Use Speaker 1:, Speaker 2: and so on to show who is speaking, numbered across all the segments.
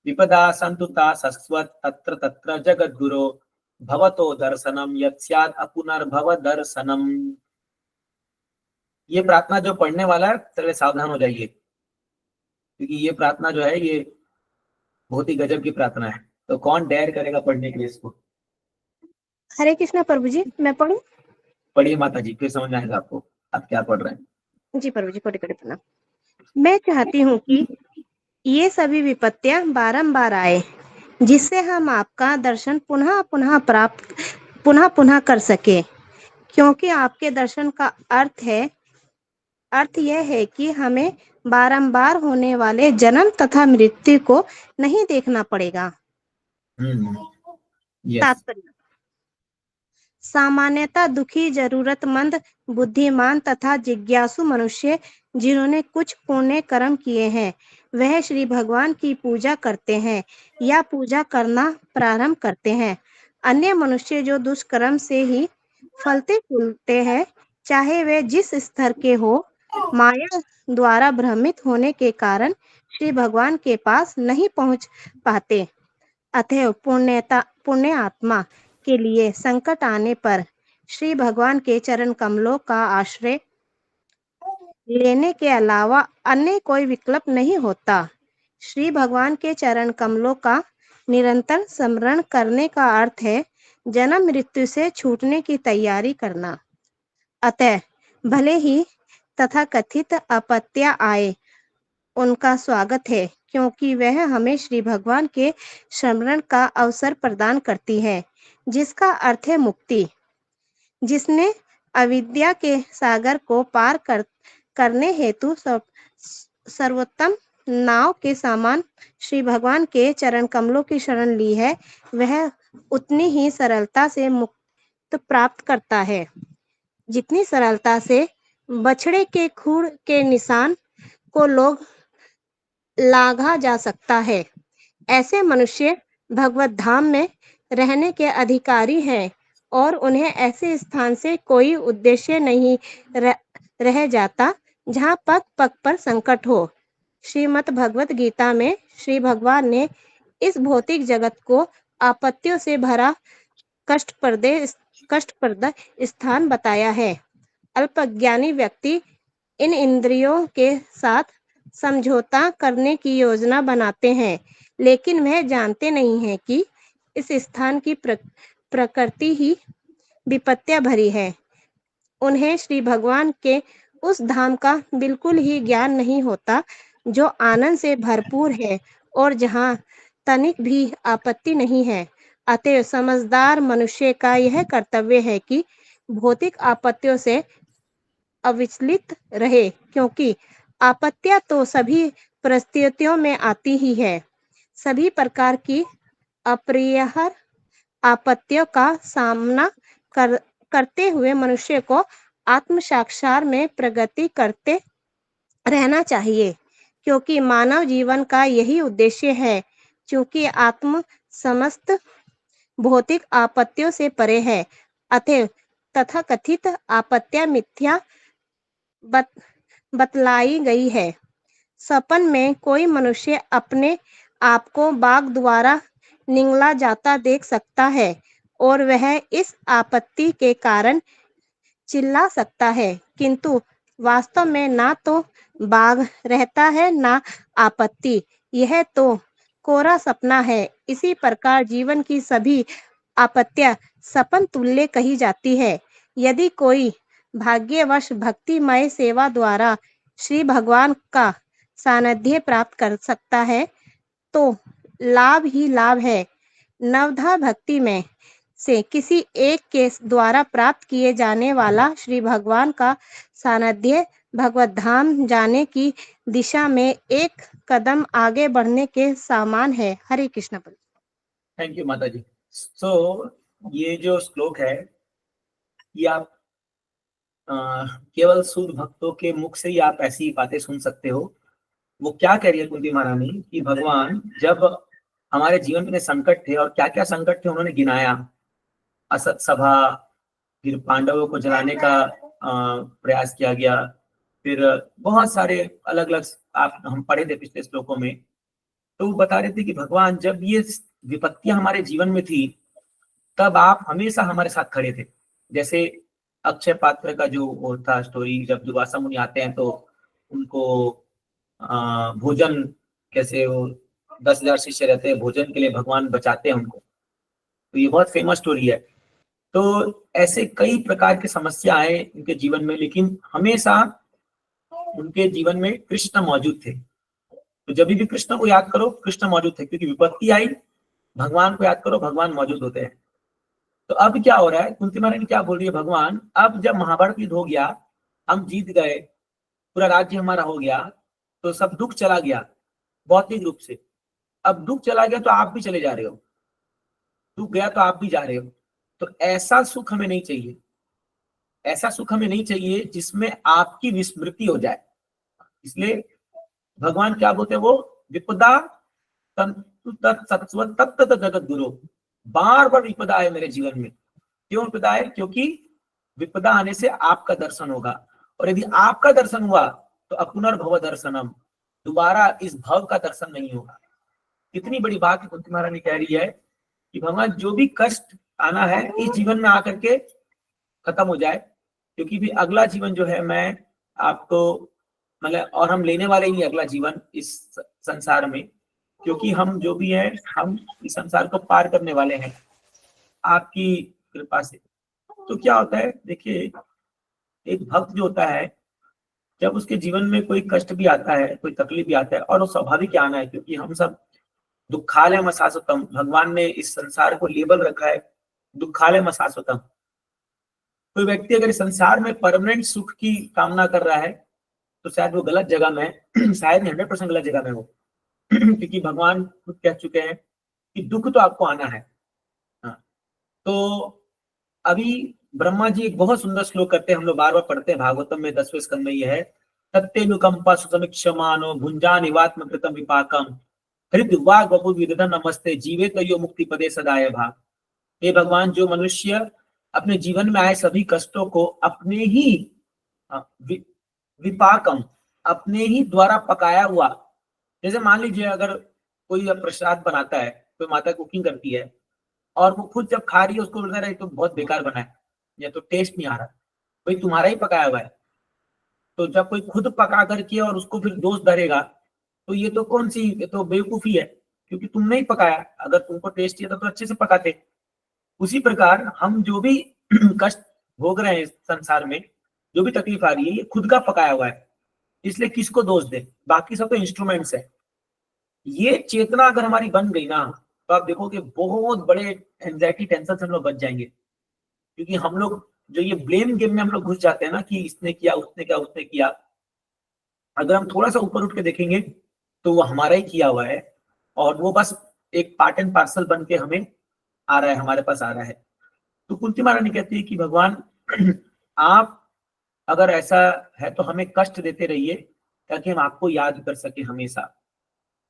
Speaker 1: विपदा संतुता सस्वत् तत्र तत्र जगद्गुरो भवतो दर्शनम यत्स्यात् अपुनर्भव दर्शनम। ये प्रार्थना जो पढ़ने वाला है थोड़े सावधान हो जाइए, क्योंकि ये प्रार्थना जो है ये बहुत ही गजब की प्रार्थना है। तो कौन डेयर करेगा पढ़ने के लिए इसको?
Speaker 2: हरे कृष्णा प्रभु जी, मैं पढ़ूं?
Speaker 1: पढ़िए माता जी, फिर समझ में आएगा आपको आप क्या पढ़ रहे हैं।
Speaker 2: जी प्रभु जी, कोटि कोटि प्रणाम। मैं चाहती हूँ कि ये सभी विपत्तियां बारंबार आए, जिससे हम आपका दर्शन पुनः पुनः कर सके, क्योंकि आपके दर्शन का अर्थ यह है कि हमें बारंबार होने वाले जन्म तथा मृत्यु को नहीं देखना पड़ेगा।
Speaker 1: यस।
Speaker 2: तात्पर्य: सामान्यतः दुखी, जरूरतमंद, बुद्धिमान तथा जिज्ञासु मनुष्य जिन्होंने कुछ पुण्य कर्म किए हैं, वह श्री भगवान की पूजा करते हैं या पूजा करना प्रारंभ करते हैं। अन्य मनुष्य जो दुष्कर्म से ही फलते फूलते हैं, चाहे वे जिस स्तर के हो, माया द्वारा भ्रमित होने के कारण श्री भगवान के पास नहीं पहुंच पाते। अतः पुण्य आत्मा के लिए संकट आने पर श्री भगवान के चरण कमलों का आश्रय लेने के अलावा अन्य कोई विकल्प नहीं होता। श्री भगवान के चरण कमलों का निरंतर स्मरण करने का अर्थ है जन्म मृत्यु से छूटने की तैयारी करना। अतः भले ही तथाकथित आपत्तियां आए, उनका स्वागत है, क्योंकि वह हमें श्री भगवान के स्मरण का अवसर प्रदान करती है, जिसका अर्थ है मुक्ति। जिसने अविद्या के सागर को पार करने हेतु सर्वोत्तम नाव के समान श्री भगवान के चरण कमलों की शरण ली है, वह उतनी ही सरलता से मुक्त प्राप्त करता है जितनी सरलता से बछड़े के खूर के निशान को लोग लागा जा सकता है। ऐसे मनुष्य भगवत धाम में रहने के अधिकारी हैं और उन्हें ऐसे स्थान से कोई उद्देश्य नहीं रह जाता जहाँ पग पग पर संकट हो। श्रीमद् भगवत गीता में श्री भगवान ने इस भौतिक जगत को आपत्तियों से भरा कष्टप्रद स्थान बताया है। अल्पज्ञानी व्यक्ति इन इंद्रियों के साथ समझौता करने की योजना बनाते हैं, लेकिन वह जानते नहीं हैं कि इस स्थान की प्रकृति ही विपत्तियां भरी है। उन्हें श्री भगवान के उस धाम का बिल्कुल ही ज्ञान नहीं होता जो आनंद से भरपूर है और जहाँ तनिक भी आपत्ति नहीं है। अतः समझदार मनुष्य का यह कर्तव्य है कि भौतिक आपत्तियों से अविचलित रहे, क्योंकि आपत्तियां तो सभी परिस्थितियों में आती ही है। सभी प्रकार की अप्रियहर आपत्तियों का सामना करते हुए मनुष्य को आत्म साक्षात्कार में प्रगति करते रहना चाहिए, क्योंकि मानव जीवन का यही उद्देश्य है। क्योंकि आत्म समस्त भौतिक आपत्तियों से परे है, अतः तथाकथित आपत्तियां मिथ्या बतलाई गई है। सपन में कोई मनुष्य अपने आप को बाघ द्वारा निगला जाता देख सकता है और वह इस आपत्ति के कारण चिल्ला सकता है, किंतु वास्तव में ना तो बाघ रहता है ना आपत्ति, यह तो कोरा सपना है। इसी प्रकार जीवन की सभी आपत्तियां सपन तुल्य कही जाती है। यदि कोई भाग्यवश भक्तिमय सेवा द्वारा श्री भगवान का सानिध्य प्राप्त कर सकता है तो लाभ ही लाभ है। नवधा भक्ति में से किसी एक के द्वारा प्राप्त किए जाने वाला श्री भगवान का सानिध्य भगवत धाम जाने की दिशा में एक कदम आगे बढ़ने के समान है। हरे कृष्ण।
Speaker 1: थैंक यू माता जी। सो ये जो श्लोक है ये आप केवल शुद्ध भक्तों के मुख से ही आप ऐसी बातें सुन सकते हो। वो क्या कह रही है कुंती महारानी कि भगवान जब हमारे जीवन में संकट थे और क्या क्या संकट थे उन्होंने गिनाया। असत सभा, फिर पांडवों को जलाने का प्रयास किया गया, फिर बहुत सारे अलग अलग आप हम पढ़े थे पिछले श्लोकों में। तो वो बता रहे थे कि भगवान जब ये विपत्तियां हमारे जीवन में थी तब आप हमेशा हमारे साथ खड़े थे। जैसे अक्षय पात्र का जो वो था स्टोरी, जब दुर्वासा मुनि आते हैं तो उनको भोजन, कैसे वो 10,000 शिष्य रहते हैं, भोजन के लिए भगवान बचाते हैं उनको, तो ये बहुत फेमस स्टोरी है। तो ऐसे कई प्रकार की समस्या आए उनके जीवन में, लेकिन हमेशा उनके जीवन में कृष्ण मौजूद थे। तो जब भी कृष्ण को याद करो कृष्ण मौजूद थे, क्योंकि विपत्ति आई भगवान को याद करो भगवान मौजूद होते हैं। तो अब क्या हो रहा है, कुंती महारानी क्या बोल रही है, भगवान अब जब महाभारत युद्ध हो गया, हम जीत गए, पूरा राज्य हमारा हो गया, तो सब दुख चला गया भौतिक रूप से, अब दुख चला गया तो आप भी चले जा रहे हो, दुख गया तो आप भी जा रहे हो, तो ऐसा सुख हमें नहीं चाहिए, ऐसा सुख हमें नहीं चाहिए जिसमें आपकी विस्मृति हो जाए। इसलिए भगवान क्या बोलते हैं, वो विपदा तत्व जगत गुरु, बार बार विपदा है मेरे जीवन में। क्यों विपदा है, क्योंकि विपदा आने से आपका दर्शन होगा, और यदि आपका दर्शन हुआ तो अपुनर्भव दर्शनम, दोबारा इस भव का दर्शन नहीं होगा। कितनी बड़ी बात कुंती महारानी कह रही है कि भगवान जो भी कष्ट आना है इस जीवन में आकर के खत्म हो जाए, क्योंकि भी अगला जीवन जो है मैं आपको मतलब, और हम लेने वाले ही अगला जीवन इस संसार में, क्योंकि हम जो भी है हम इस संसार को पार करने वाले हैं आपकी कृपा से। तो क्या होता है, देखिए एक भक्त जो होता है जब उसके जीवन में कोई कष्ट भी आता है, कोई तकलीफ भी आता है, और वो स्वाभाविक आना है, क्योंकि हम सब दुखालय शाश्वतम, भगवान ने इस संसार को लेबल रखा है दुखालय शाश्वतम। कोई व्यक्ति अगर इस संसार में परमानेंट सुख की कामना कर रहा है तो शायद वो गलत जगह में शायद 100% गलत जगह में हो क्योंकि भगवान खुद कह चुके हैं कि दुख तो आपको आना है। हाँ। तो अभी ब्रह्मा जी एक बहुत सुंदर श्लोक करते हैं, हम लोग बार बार पढ़ते हैं, भागवतम में 10वें स्कंद में यह है, तत्तेनुकंपा सुसमीक्षमानो भुंजा निवात्म कृतम विपाकम हृदय वाग वपु विदधन नमस्ते जीवे तयो मुक्ति पदे सदाय भाग। हे भगवान, जो मनुष्य अपने जीवन में आए सभी कष्टों को अपने ही विपाकम, अपने ही द्वारा पकाया हुआ, जैसे मान लीजिए अगर कोई प्रसाद बनाता है, कोई माता कुकिंग करती है और वो खुद जब खा रही है उसको बोलता है तो बहुत बेकार बना है या तो टेस्ट नहीं आ रहा, भाई तुम्हारा ही पकाया हुआ है। तो जब कोई खुद पका करके और उसको फिर दोष धरेगा तो ये तो कौन सी, ये तो बेवकूफी है, क्योंकि तुमने ही पकाया, अगर तुमको टेस्ट किया था तो अच्छे से पकाते। उसी प्रकार हम जो भी कष्ट भोग रहे हैं इस संसार में, जो भी तकलीफ आ रही है, ये खुद का पकाया हुआ है, इसलिए किसको दोष दे, बाकी सब तो इंस्ट्रूमेंट्स है। ये चेतना अगर हमारी बन गई ना तो आप देखोगे बहुत बड़े एंजाइटी टेंशन से हम लोग बच जाएंगे, क्योंकि हम लोग जो ये ब्लेम गेम में हम लोग घुस जाते हैं ना कि इसने किया उसने किया उसने किया, अगर हम थोड़ा सा ऊपर उठ के देखेंगे तो वो हमारा ही किया हुआ है और वो बस एक पार्ट एंड पार्सल बन के हमें आ रहा है, हमारे पास आ रहा है। तो कुंती महारानी कहती है कि भगवान आप अगर ऐसा है तो हमें कष्ट देते रहिए ताकि हम आपको याद कर सके हमेशा।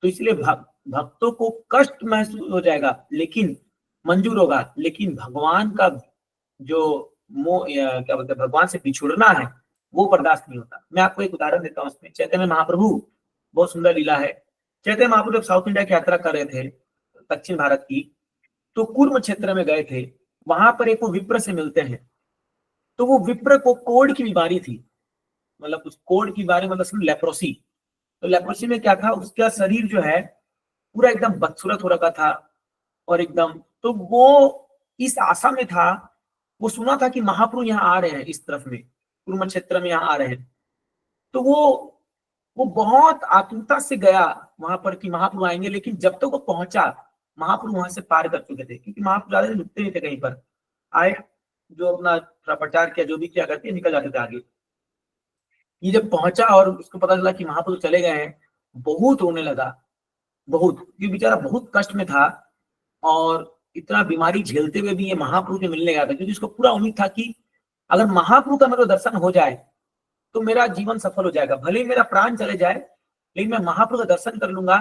Speaker 1: तो इसलिए भक्तों को कष्ट महसूस हो जाएगा लेकिन मंजूर होगा, लेकिन भगवान का जो मोह क्या बोलते हैं, भगवान से बिछुड़ना है वो बर्दाश्त नहीं होता। मैं आपको एक उदाहरण देता हूँ इसमें, चैतन्य महाप्रभु, बहुत सुंदर लीला है। चैतन्य महाप्रभु जब साउथ इंडिया की यात्रा कर रहे थे दक्षिण भारत की, तो कुर्म क्षेत्र में गए थे, वहां पर एक वो विप्र से मिलते हैं, तो वो विप्र को कोढ़ की बीमारी थी, मतलब उस कोढ़ की बीमारी मतलब लेप्रोसी। तो लेप्रोसी में क्या था, उसका शरीर जो है पूरा एकदम बदसूरत हो रखा था और एकदम, तो वो इस आशा में था, वो सुना था कि महाप्रभु यहाँ आ रहे हैं, इस तरफ में कुर्म क्षेत्र में यहाँ आ रहे हैं, तो वो बहुत आतुरता से गया वहां पर कि महाप्रभु आएंगे। लेकिन जब तक वो पहुंचा महाप्रभु वहां से पार कर चुके थे, क्योंकि महाप्रभु ज्यादा रुकते नहीं थे, कहीं पर आए जो अपना प्रचार किया जो भी किया करके निकल जाते थे आगे। ये जब पहुंचा और उसको पता चला कि महाप्रभु चले गए हैं, बहुत रोने लगा, बहुत, ये बेचारा बहुत कष्ट में था और इतना बीमारी झेलते हुए भी ये महाप्रभु से मिलने गया था, क्योंकि उसको पूरा उम्मीद था कि अगर महाप्रभु का मेरे दर्शन हो जाए तो मेरा जीवन सफल हो जाएगा, भले ही मेरा प्राण चले जाए लेकिन मैं महाप्रभु का दर्शन कर लूंगा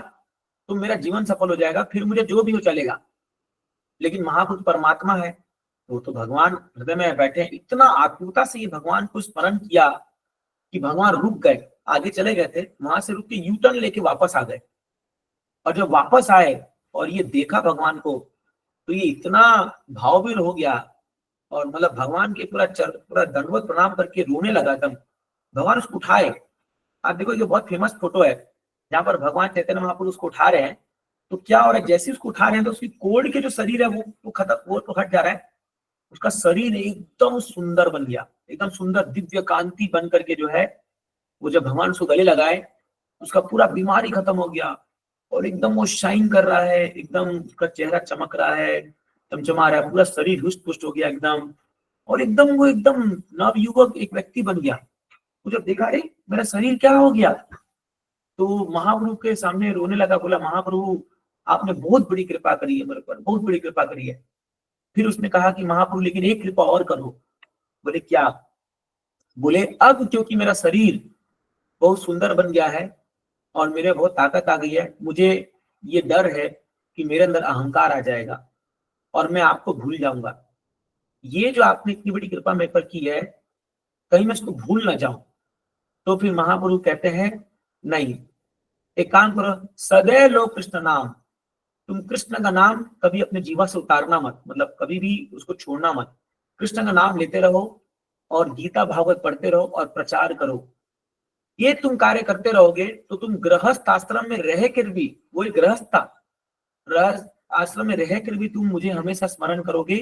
Speaker 1: तो मेरा जीवन सफल हो जाएगा, फिर मुझे जो भी हो चलेगा। लेकिन महाप्रभु परमात्मा है, वो तो भगवान हृदय में बैठे हैं। इतना आतुरता से ये भगवान को स्मरण किया कि भगवान रुक गए, आगे चले गए थे, वहां से रुक के यू टर्न लेके वापस आ गए। और जब वापस आए और ये देखा भगवान को, तो ये इतना भावविल हो गया और मतलब भगवान के पूरा दंडवत प्रणाम करके रोने लगा एकदम। भगवान उसको उठाए। आप देखो ये बहुत फेमस फोटो है जहां पर भगवान चैतन्य महाप्रभु उसको उठा रहे हैं। तो क्या हो रहा है, जैसे उसको उठा रहे हैं तो उसकी कोढ़ के जो शरीर है वो खत्म, वो तो हट जा रहा है। उसका शरीर एकदम सुंदर बन गया, एकदम सुंदर दिव्य कांति बन करके जो है वो जब भगवान उसको गले लगाए, उसका पूरा बीमारी खत्म हो गया और एकदम वो शाइन कर रहा है, एकदम उसका चेहरा चमक रहा है, चमचमा रहा है, पूरा शरीर हुष्ट पुष्ट हो गया एकदम। और एकदम वो एकदम नवयुवक एक व्यक्ति बन गया। वो जब देखा, अरे मेरा शरीर क्या हो गया, तो महाप्रभु के सामने रोने लगा, बोला महाप्रभु आपने बहुत बड़ी कृपा करी है मेरे पर, बहुत बड़ी कृपा करी है। फिर उसने कहा कि महाप्रभु लेकिन एक कृपा और करो। बोले क्या? बोले अब क्योंकि मेरा शरीर बहुत सुंदर बन गया है और मेरे बहुत ताकत आ गई है, मुझे ये डर है कि मेरे अंदर अहंकार आ जाएगा और मैं आपको भूल जाऊंगा। ये जो आपने इतनी बड़ी कृपा मेरे पर की है, कहीं मैं इसको भूल ना जाऊं। तो फिर महाप्रभु कहते हैं नहीं, एक काम करो, सदैव लो कृष्ण नाम। तुम कृष्ण का नाम कभी अपने जीवन से उतारना मत, मतलब कभी भी उसको छोड़ना मत। कृष्ण का नाम लेते रहो और गीता भागवत पढ़ते रहो और प्रचार करो। ये तुम कार्य करते रहोगे तो तुम गृहस्थ आश्रम में रह कर भी, वही गृहस्थ था, गृहस्थ आश्रम में रह कर भी तुम मुझे हमेशा स्मरण करोगे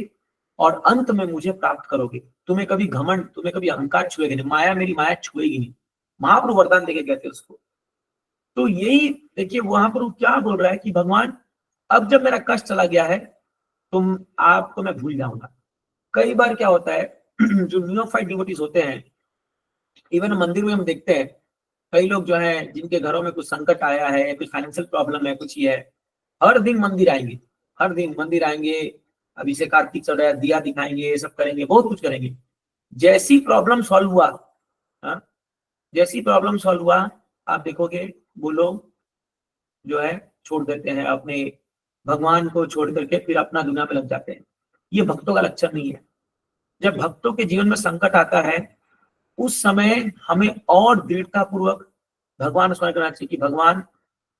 Speaker 1: और अंत में मुझे प्राप्त करोगे। तुम्हें कभी घमंड, तुम्हें कभी अहंकार छुएगी नहीं, माया मेरी माया छुएगी नहीं। महाप्रभु वरदान देके कहते उसको। तो यही देखिए वहां पर वो क्या बोल रहा है कि भगवान अब जब मेरा कष्ट चला गया है, तुम आपको मैं भूल जाऊंगा। कई बार क्या होता है जो नियोफाइट डिवोटीज होते हैं, इवन मंदिर में हम देखते हैं कई लोग जो है जिनके घरों में कुछ संकट आया है, कुछ फाइनेंशियल प्रॉब्लम है, कुछ ही है, हर दिन मंदिर आएंगे, हर दिन मंदिर आएंगे। अभी से कार्तिक चल रहा है, दिया दिखाएंगे, ये सब करेंगे, बहुत कुछ करेंगे। जैसी प्रॉब्लम सॉल्व हुआ, हाँ, जैसी प्रॉब्लम सॉल्व हुआ, आप देखोगे वो लोग जो है छोड़ देते हैं, अपने भगवान को छोड़ करके फिर अपना दुनिया में लग जाते हैं। ये भक्तों का लक्षण नहीं है। जब भक्तों के जीवन में संकट आता है, उस समय हमें और दृढ़ता पूर्वक भगवान स्मरण करना चाहिए कि भगवान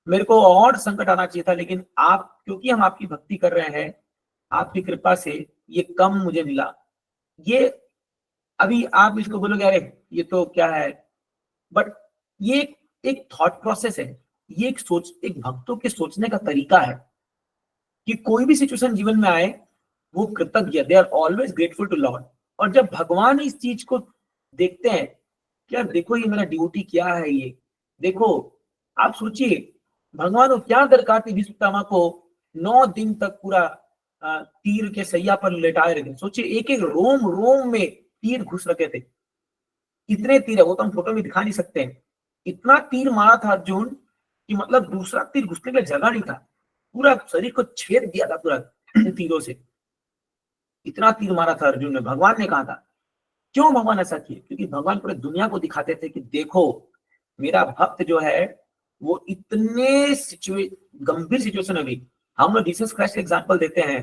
Speaker 1: मेरे को और संकट आना चाहिए था, लेकिन आप, क्योंकि हम आपकी भक्ति कर रहे हैं, आपकी कृपा से ये कम मुझे मिला। ये अभी आप इसको बोलोगे अरे ये तो क्या है, बट ये एक थॉट प्रोसेस है, ये एक सोच, एक भक्तों के सोचने का तरीका है कि कोई भी सिचुएशन जीवन में आए वो कृतज्ञ, they are always grateful to Lord. और जब भगवान इस चीज को देखते हैं, क्या देखो ये मेरा ड्यूटी क्या है, ये देखो, आप सोचिए भगवान को क्या दरकार थी भीष्म पितामह को 9 दिन तक पूरा तीर के सैया पर लेटाए रखे। सोचिए एक एक रोम रोम में तीर घुस रखे थे, इतने तीर है, वो तो हम फोटो में दिखा नहीं सकते हैं। इतना तीर मारा था अर्जुन कि मतलब दूसरा तीर घुसने के लिए जगह नहीं था, पूरा शरीर को छेद दिया था पूरा तीरों से। इतना तीर मारा था अर्जुन ने। भगवान ने कहा था, क्यों भगवान ऐसा किए? क्योंकि भगवान पूरे दुनिया को दिखाते थे कि देखो मेरा भक्त जो है वो इतने गंभीर सिचुएशन में भी, हम लोग जीसस क्राइस्ट का एग्जांपल देते हैं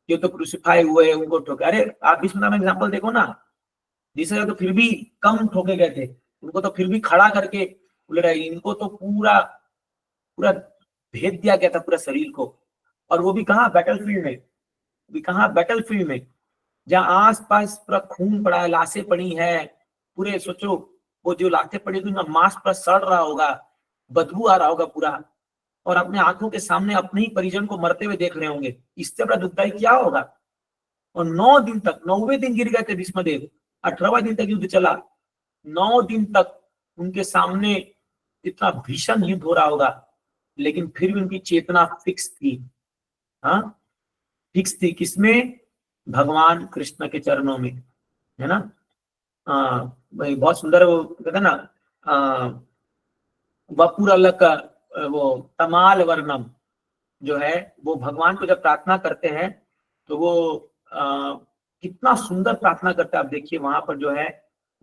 Speaker 1: कि तो क्रूसिफाई हुए, उनको ठोके। अरे आप भीष्म पितामह एग्जांपल देखो ना, जीसस तो फिर भी कम ठोके गए थे, उनको तो फिर भी खड़ा करके बोले रहे, इनको तो पूरा पूरा भेद दिया गया था पूरा शरीर को। और वो भी कहाँ? बैटलफील्ड में, भी कहाँ? बैटलफील्ड में, जहाँ आसपास पूरा खून पड़ा है, लाशें पड़ी हैं पूरे। सोचो वो जो लाशें पड़ी थी उनका मांस पूरा सड़ रहा होगा, बदबू आ रहा होगा पूरा, और अपने आंखों के सामने अपने ही परिजन को मरते हुए देख रहे होंगे। इससे बड़ा दुखदायी क्या होगा? और 9 दिन तक, 9वें दिन गिर गए थे भीष्मदेव, 18वां दिन तक युद्ध चला, 9 दिन तक उनके सामने इतना भीषण युद्ध हो रहा होगा, लेकिन फिर भी उनकी चेतना फिक्स थी। हाँ, फिक्स थी किसमें? भगवान कृष्ण के चरणों में, है ना। भाई बहुत सुंदर वो कहते ना, वपुरलक वो तमाल वर्णम जो है, वो भगवान को जब प्रार्थना करते हैं तो वो कितना सुंदर प्रार्थना करते हैं। आप देखिए वहां पर जो है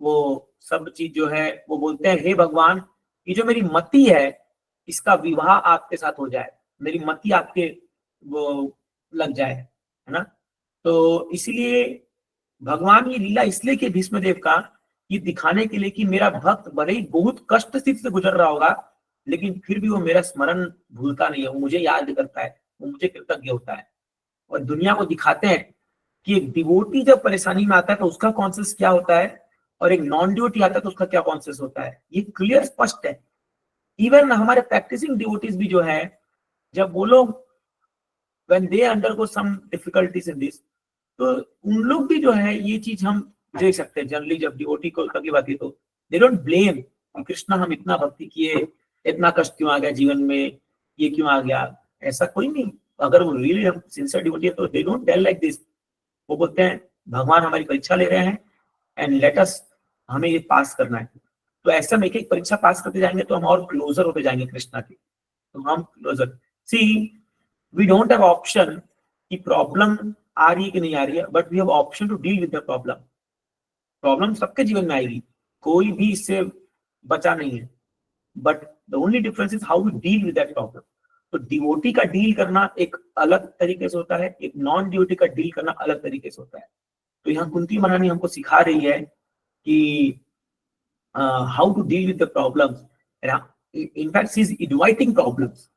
Speaker 1: वो सब चीज जो है वो बोलते हैं, हे भगवान ये जो मेरी मति है इसका विवाह आपके साथ हो जाए, मेरी मति आपके वो लग जाए, है ना। तो इसलिए भगवान ये लीला इसलिए कि भीष्मदेव का ये दिखाने के लिए कि मेरा भक्त भले ही बहुत कष्ट स्थिति से गुजर रहा होगा, लेकिन फिर भी वो मेरा स्मरण भूलता नहीं है, वो मुझे याद करता है, वो मुझे कृतज्ञ होता है। और दुनिया को दिखाते हैं कि एक डिवोटी जब परेशानी में आता है तो उसका कॉन्शियस क्या होता है, और एक नॉन डिवोटी आता है तो उसका क्या कॉन्शियस होता है। ये क्लियर स्पष्ट है। इवन हमारे प्रैक्टिसिंग डिवोटीज भी जो है, जब वो लोग when they undergo some difficulties in this, तो उन लोग भी जो है ये चीज हम देख सकते हैं। जनरली जब डिवोटी को तकलीफ आती है तो दे डोंट ब्लेम कृष्णा, हम इतना भक्ति किए, इतना कष्ट क्यों आ गया जीवन में, ये क्यों आ गया, ऐसा कोई नहीं। अगर वो रियली हम सिंसियर डिवोटी है तो they don't tell like this. वो बोलते हैं भगवान हमारी परीक्षा ले रहे हैं एंड लेट अस, हमें ये पास करना है। तो ऐसा में एक परीक्षा पास करते जाएंगे तो हम और क्लोजर होते जाएंगे कृष्णा के, तो हम closer. See we don't have option कि प्रॉब्लम आ रही है कि नहीं आ रही है, but we have option to deal with the problem. Problem सबके जीवन में आएगी, कोई भी इससे बचा नहीं है, but the only difference is how we deal with that problem. तो डिवोटी का डील करना एक अलग तरीके से होता है, एक नॉन डिवोटी का डील करना अलग तरीके से होता है। तो यहाँ कुंती महारानी हमको सिखा रही है कि how to deal with the problems. In fact she is inviting problems,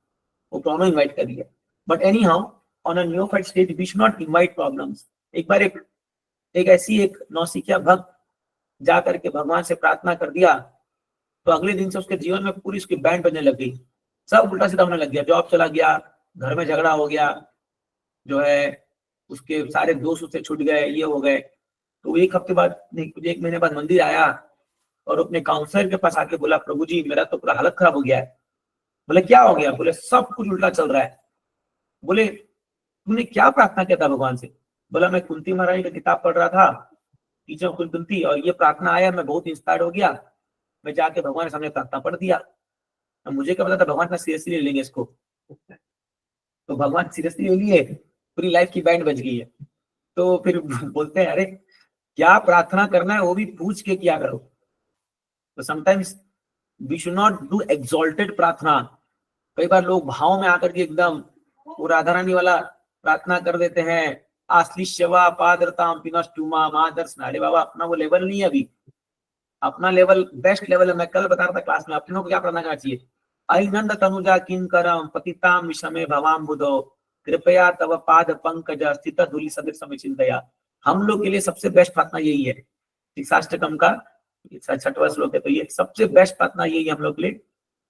Speaker 1: वो प्रॉब्लम इनवाइट कर रही है। But anyhow on a neophyte stage we should not invite problems. एक बार एक ऐसी एक नौसिखिया भक्त जा करके भगवान से प्रार्थना कर दिया, तो अगले दिन से उसके जीवन में पूरी उसकी बैंड बजने लग गई, सब उल्टा सीधा होने लग गया, जॉब चला गया, घर में झगड़ा हो गया, जो है उसके सारे दोस्त उससे छूट गए, ये हो गए। तो एक हफ्ते बाद नहीं, कुछ एक महीने बाद मंदिर आया और अपने काउंसलर के पास आके बोला, प्रभु जी मेरा तो पूरा हालत खराब हो गया है। बोले क्या हो गया? बोले सब कुछ उल्टा चल रहा है। बोले तुमने क्या प्रार्थना किया था भगवान से? बोला मैं कुंती महारानी का किताब पढ़ रहा था, टीचर कुंती, और ये प्रार्थना आया, मैं बहुत इंस्पायर हो गया, मैं जाके भगवान के सामने प्रार्थना पढ़ दिया। अब मुझे क्या पता था भगवान इतना सीरियसली ले लेंगे इसको। तो भगवान सीरियसली ले लिए, पूरी लाइफ की बैंड बज गई है। तो फिर बोलते हैं अरे क्या प्रार्थना करना है वो भी पूछ के किया करो। तो sometimes we should not do exalted प्रार्थना। कई बार लोग भाव में आकर के एकदम वो राधा रानी वाला प्रार्थना कर देते हैं, आश्लिष्यवा पादरताम पिनष्टुमा मादर्शना। अरे बाबा अपना वो लेवल नहीं है अभी, अपना लेवल बेस्ट लेवल है। मैं कल बता रहा था क्लास में, अपनों को क्या प्रार्थना करना चाहिए? अहिनंद तनुजा किंकरम पतिताम विषमे भवाम बुधो कृपया तव पाद पंकज स्थित धूलि सदृश समिचिंतया। हम लोग के लिए सबसे बेस्ट प्रार्थना यही है। शिक्षाष्टकम का 6वां श्लोक है, तो ये सबसे बेस्ट प्रार्थना यही है हम लोग के लिए।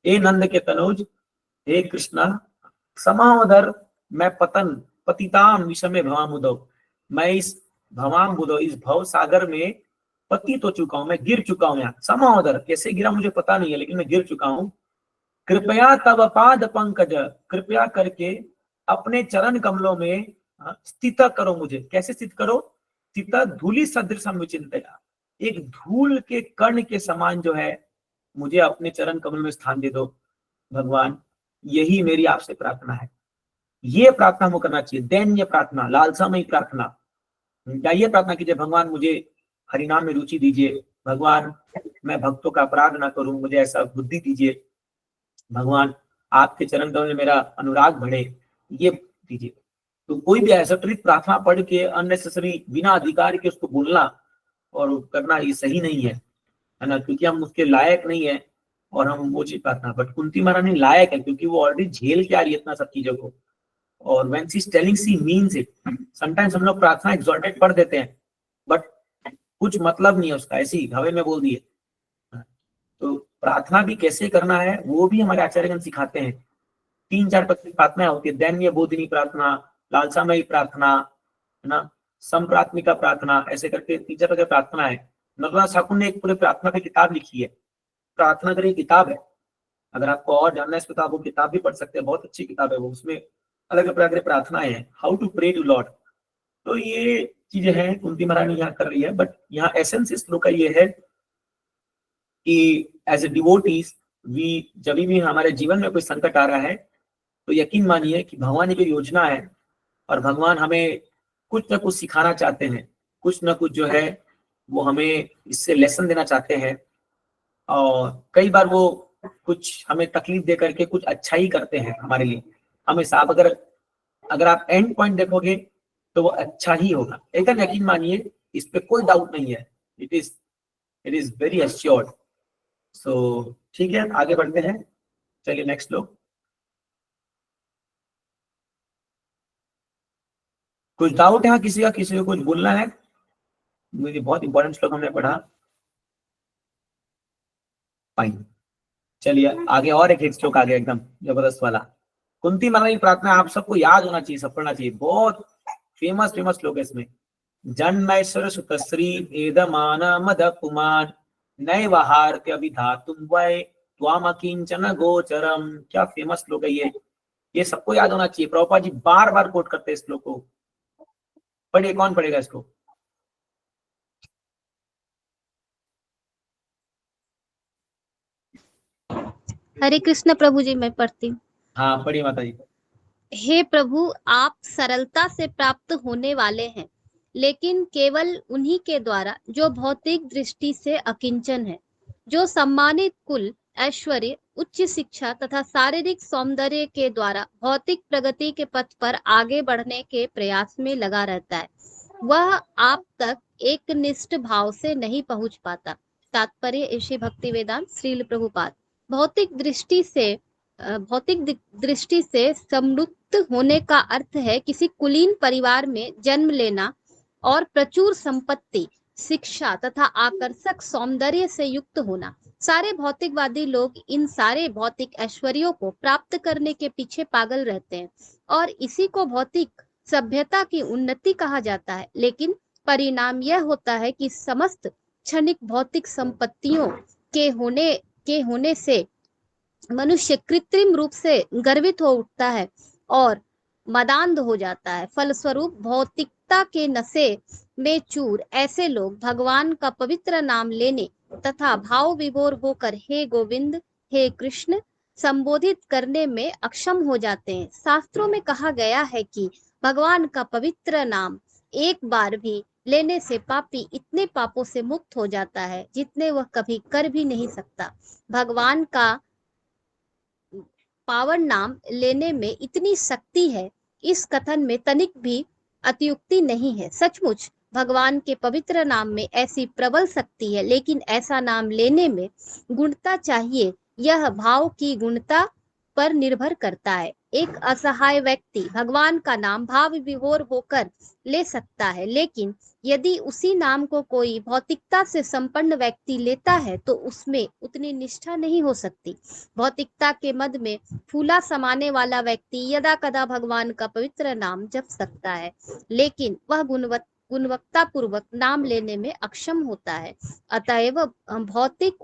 Speaker 1: ए नंद के तनुज, हे कृष्णा समावधर मैं पतन पतिताम विषमे भवाम बुधो, मैं इस भवाम बुधो इस भव सागर में पतित हो चुका हूं, मैं गिर चुका हूं। यहाँ समावधर कैसे गिरा मुझे पता नहीं है, लेकिन मैं गिर चुका हूं। कृपया तव पाद पंकज, कृपया करके अपने चरण कमलों में स्थित करो मुझे। कैसे स्थित करो? स्थित धूलि सदृश विचिंतया, एक धूल के कण के समान जो है मुझे अपने चरण कमल में स्थान दे दो भगवान। यही मेरी आपसे प्रार्थना है। ये प्रार्थना हमको करना चाहिए। दैन्य प्रार्थना, लालसामयी प्रार्थना, या ये प्रार्थना कीजिए भगवान मुझे हरिनाम में रुचि दीजिए, भगवान मैं भक्तों का अपराध ना करूं, मुझे ऐसा बुद्धि दीजिए, भगवान आपके चरण कमल में मेरा अनुराग बढ़े, ये दीजिए। तो कोई भी एसोटेरिक प्रार्थना पढ़ के अननेसेसरी बिना अधिकार के उसको बोलना और करना ये सही नहीं है ना, क्योंकि हम उसके लायक नहीं है और हम वो चीज प्रार्थना। बट कुंती महारानी लायक है क्योंकि वो ऑलरेडी झेल के आ रही है इतना सब चीजों को, और when she is telling she means it. Sometimes हम लोग प्रार्थना एक्सॉल्टेड पढ़ देते हैं बट कुछ मतलब नहीं है उसका, ऐसे ही हवे में बोल दिए। तो प्रार्थना भी कैसे करना है वो भी हमारे आचार्यगण सिखाते हैं। 3-4 प्रार्थनाएं होती है, दैन्य बोधिनी प्रार्थना, लालसामयी प्रार्थना, है ना, संप्राथमिका प्रार्थना, ऐसे करके 3-4 प्रकार प्रार्थना है। नरनाथ ठाकुर ने एक पूरे प्रार्थना की किताब लिखी है, प्रार्थना करें किताब है। अगर आपको और जानना है इस पर तो आप वो किताब भी पढ़ सकते हैं, बहुत अच्छी किताब है वो। उसमें अलग अलग प्रकार की प्रार्थनाएं हैं, how to pray to Lord. तो ये चीजें हैं कुंती महारानी यहाँ कर रही है। बट यहाँ एसेंस इस श्लोक का ये है कि एज ए डिवोटीज जब भी हमारे जीवन में कोई संकट आ रहा है तो यकीन मानिए कि भगवान की योजना है और भगवान हमें कुछ ना कुछ सिखाना चाहते हैं, कुछ ना कुछ जो है वो हमें इससे लेसन देना चाहते हैं। और कई बार वो कुछ हमें तकलीफ दे करके कुछ अच्छा ही करते हैं हमारे लिए हमेशा। आप अगर आप एंड पॉइंट देखोगे तो वो अच्छा ही होगा, एकदम यकीन मानिए, इस पे कोई डाउट नहीं है। It is very assured. So ठीक है, आगे बढ़ते हैं। चलिए नेक्स्ट लोग, कुछ डाउट है किसी का, किसी को कुछ बोलना है? मुझे बहुत इंपॉर्टेंट श्लोक हमने पढ़ा। फाइन, चलिए आगे और एक श्लोक आ गया एकदम जबरदस्त वाला। कुंती माता की प्रार्थना आप सबको याद होना चाहिए, सब पढ़ना चाहिए, बहुत फेमस फेमस श्लोक है इसमें। जन्मैश्वर सुतश्री एदमान मद पुमान नैवहार्त्य विधातुम वै त्वामकिंचन गोचरम। क्या फेमस श्लोक है ये सबको याद होना चाहिए। प्रभुपाद जी बार बार कोट करते हैं इस श्लोक को। पढ़िए, कौन पढ़ेगा इसको?
Speaker 3: हरे कृष्ण प्रभु जी, मैं पढ़ती हूँ।
Speaker 1: हाँ पढ़िए माता जी।
Speaker 3: हे प्रभु, आप सरलता से प्राप्त होने वाले हैं, लेकिन केवल उन्हीं के द्वारा जो भौतिक दृष्टि से अकिंचन है, जो सम्मानित कुल, ऐश्वर्य, उच्च शिक्षा तथा शारीरिक सौंदर्य के द्वारा भौतिक प्रगति के पथ पर आगे बढ़ने के प्रयास में लगा रहता है, वह आप तक एक निष्ठ भाव से नहीं पहुंच पाता। तात्पर्य श्री भक्ति वेदांत श्रील प्रभुपाद। भौतिक दृष्टि से समृद्ध होने का अर्थ है किसी कुलीन परिवार में जन्म लेना और प्रचुर संपत्ति, शिक्षा तथा आकर्षक सौंदर्य से युक्त होना। सारे भौतिकवादी लोग इन सारे भौतिक ऐश्वर्यों को प्राप्त करने के पीछे पागल रहते हैं और इसी को भौतिक सभ्यता की उन्नति कहा जाता है। लेकिन परिणाम यह होता है कि समस्त क्षणिक भौतिक संपत्तियों के होने से मनुष्य कृत्रिम रूप से गर्वित हो उठता है और मदांध हो जाता है। फलस्वरूप भौतिकता के नशे में चूर ऐसे लोग भगवान का पवित्र नाम लेने तथा भाव विभोर होकर हे गोविंद, हे कृष्ण संबोधित करने में अक्षम हो जाते हैं। शास्त्रों में कहा गया है कि भगवान का पवित्र नाम एक बार भी लेने से पापी इतने पापों से मुक्त हो जाता है जितने वह कभी कर भी नहीं सकता। भगवान का पावन नाम लेने में इतनी शक्ति है, इस कथन में तनिक भी अतियुक्ति नहीं है। सचमुच भगवान के पवित्र नाम में ऐसी प्रबल शक्ति है, लेकिन ऐसा नाम लेने में गुणता चाहिए, यह भाव की गुणता पर निर्भर करता है। एक असहाय व्यक्ति भगवान का नाम भाव विभोर होकर ले सकता है, लेकिन यदि उसी नाम को कोई भौतिकता से संपन्न व्यक्ति लेता है तो उसमें उतनी निष्ठा नहीं हो सकती। भौतिकता के मद में फूला समाने वाला व्यक्ति यदा कदा भगवान का पवित्र नाम जप सकता है, लेकिन वह गुणवत्ता पूर्वक नाम लेने में अक्षम होता है। अतएव भौतिक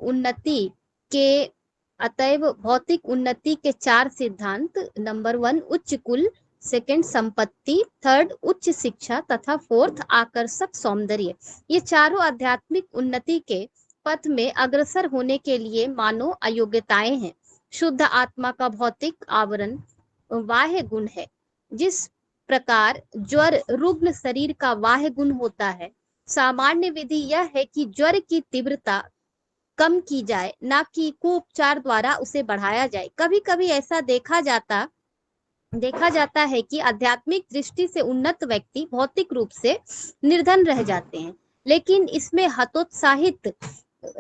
Speaker 3: उन्नति के 4 सिद्धांत। नंबर 1 उच्च कुल, 2 संपत्ति, 3 उच्च शिक्षा तथा 4 आकर्षक सौंदर्य। ये चारों आध्यात्मिक उन्नति के पथ में अग्रसर होने के लिए मानव अयोग्यताएं हैं। शुद्ध आत्मा का भौतिक आवरण बाह्य गुण है। जिस प्रकार ज्वर रुग्ण शरीर का बाह्य गुण होता है, सामान्य विधि यह है कि ज्वर की तीव्रता कम की जाए, ना कि कुउपचार द्वारा उसे बढ़ाया जाए। कभी कभी ऐसा देखा जाता है कि आध्यात्मिक दृष्टि से उन्नत व्यक्ति भौतिक रूप से निर्धन रह जाते हैं, लेकिन इसमें हतोत्साहित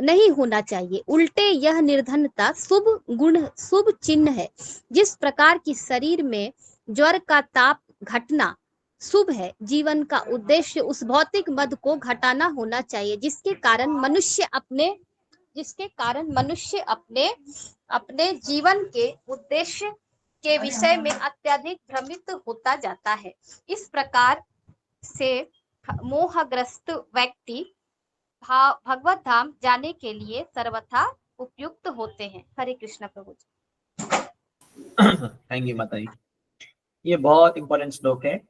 Speaker 3: नहीं होना चाहिए। उल्टे यह निर्धनता शुभ चिन्ह है। जिस प्रकार की शरीर में ज्वर का ताप घटना शुभ है, जीवन का उद्देश्य उस भौतिक मद को घटाना होना चाहिए, जिसके कारण मनुष्य अपने जीवन के उद्देश्य के विषय में अत्यधिक भ्रमित होता जाता है। इस प्रकार से मोहग्रस्त व्यक्ति भगवत धाम जाने के लिए सर्वथा उपयुक्त होते हैं। हरे कृष्ण प्रभु जी।
Speaker 1: थैंक यू माता जी। ये बहुत इंपॉर्टेंट श्लोक है।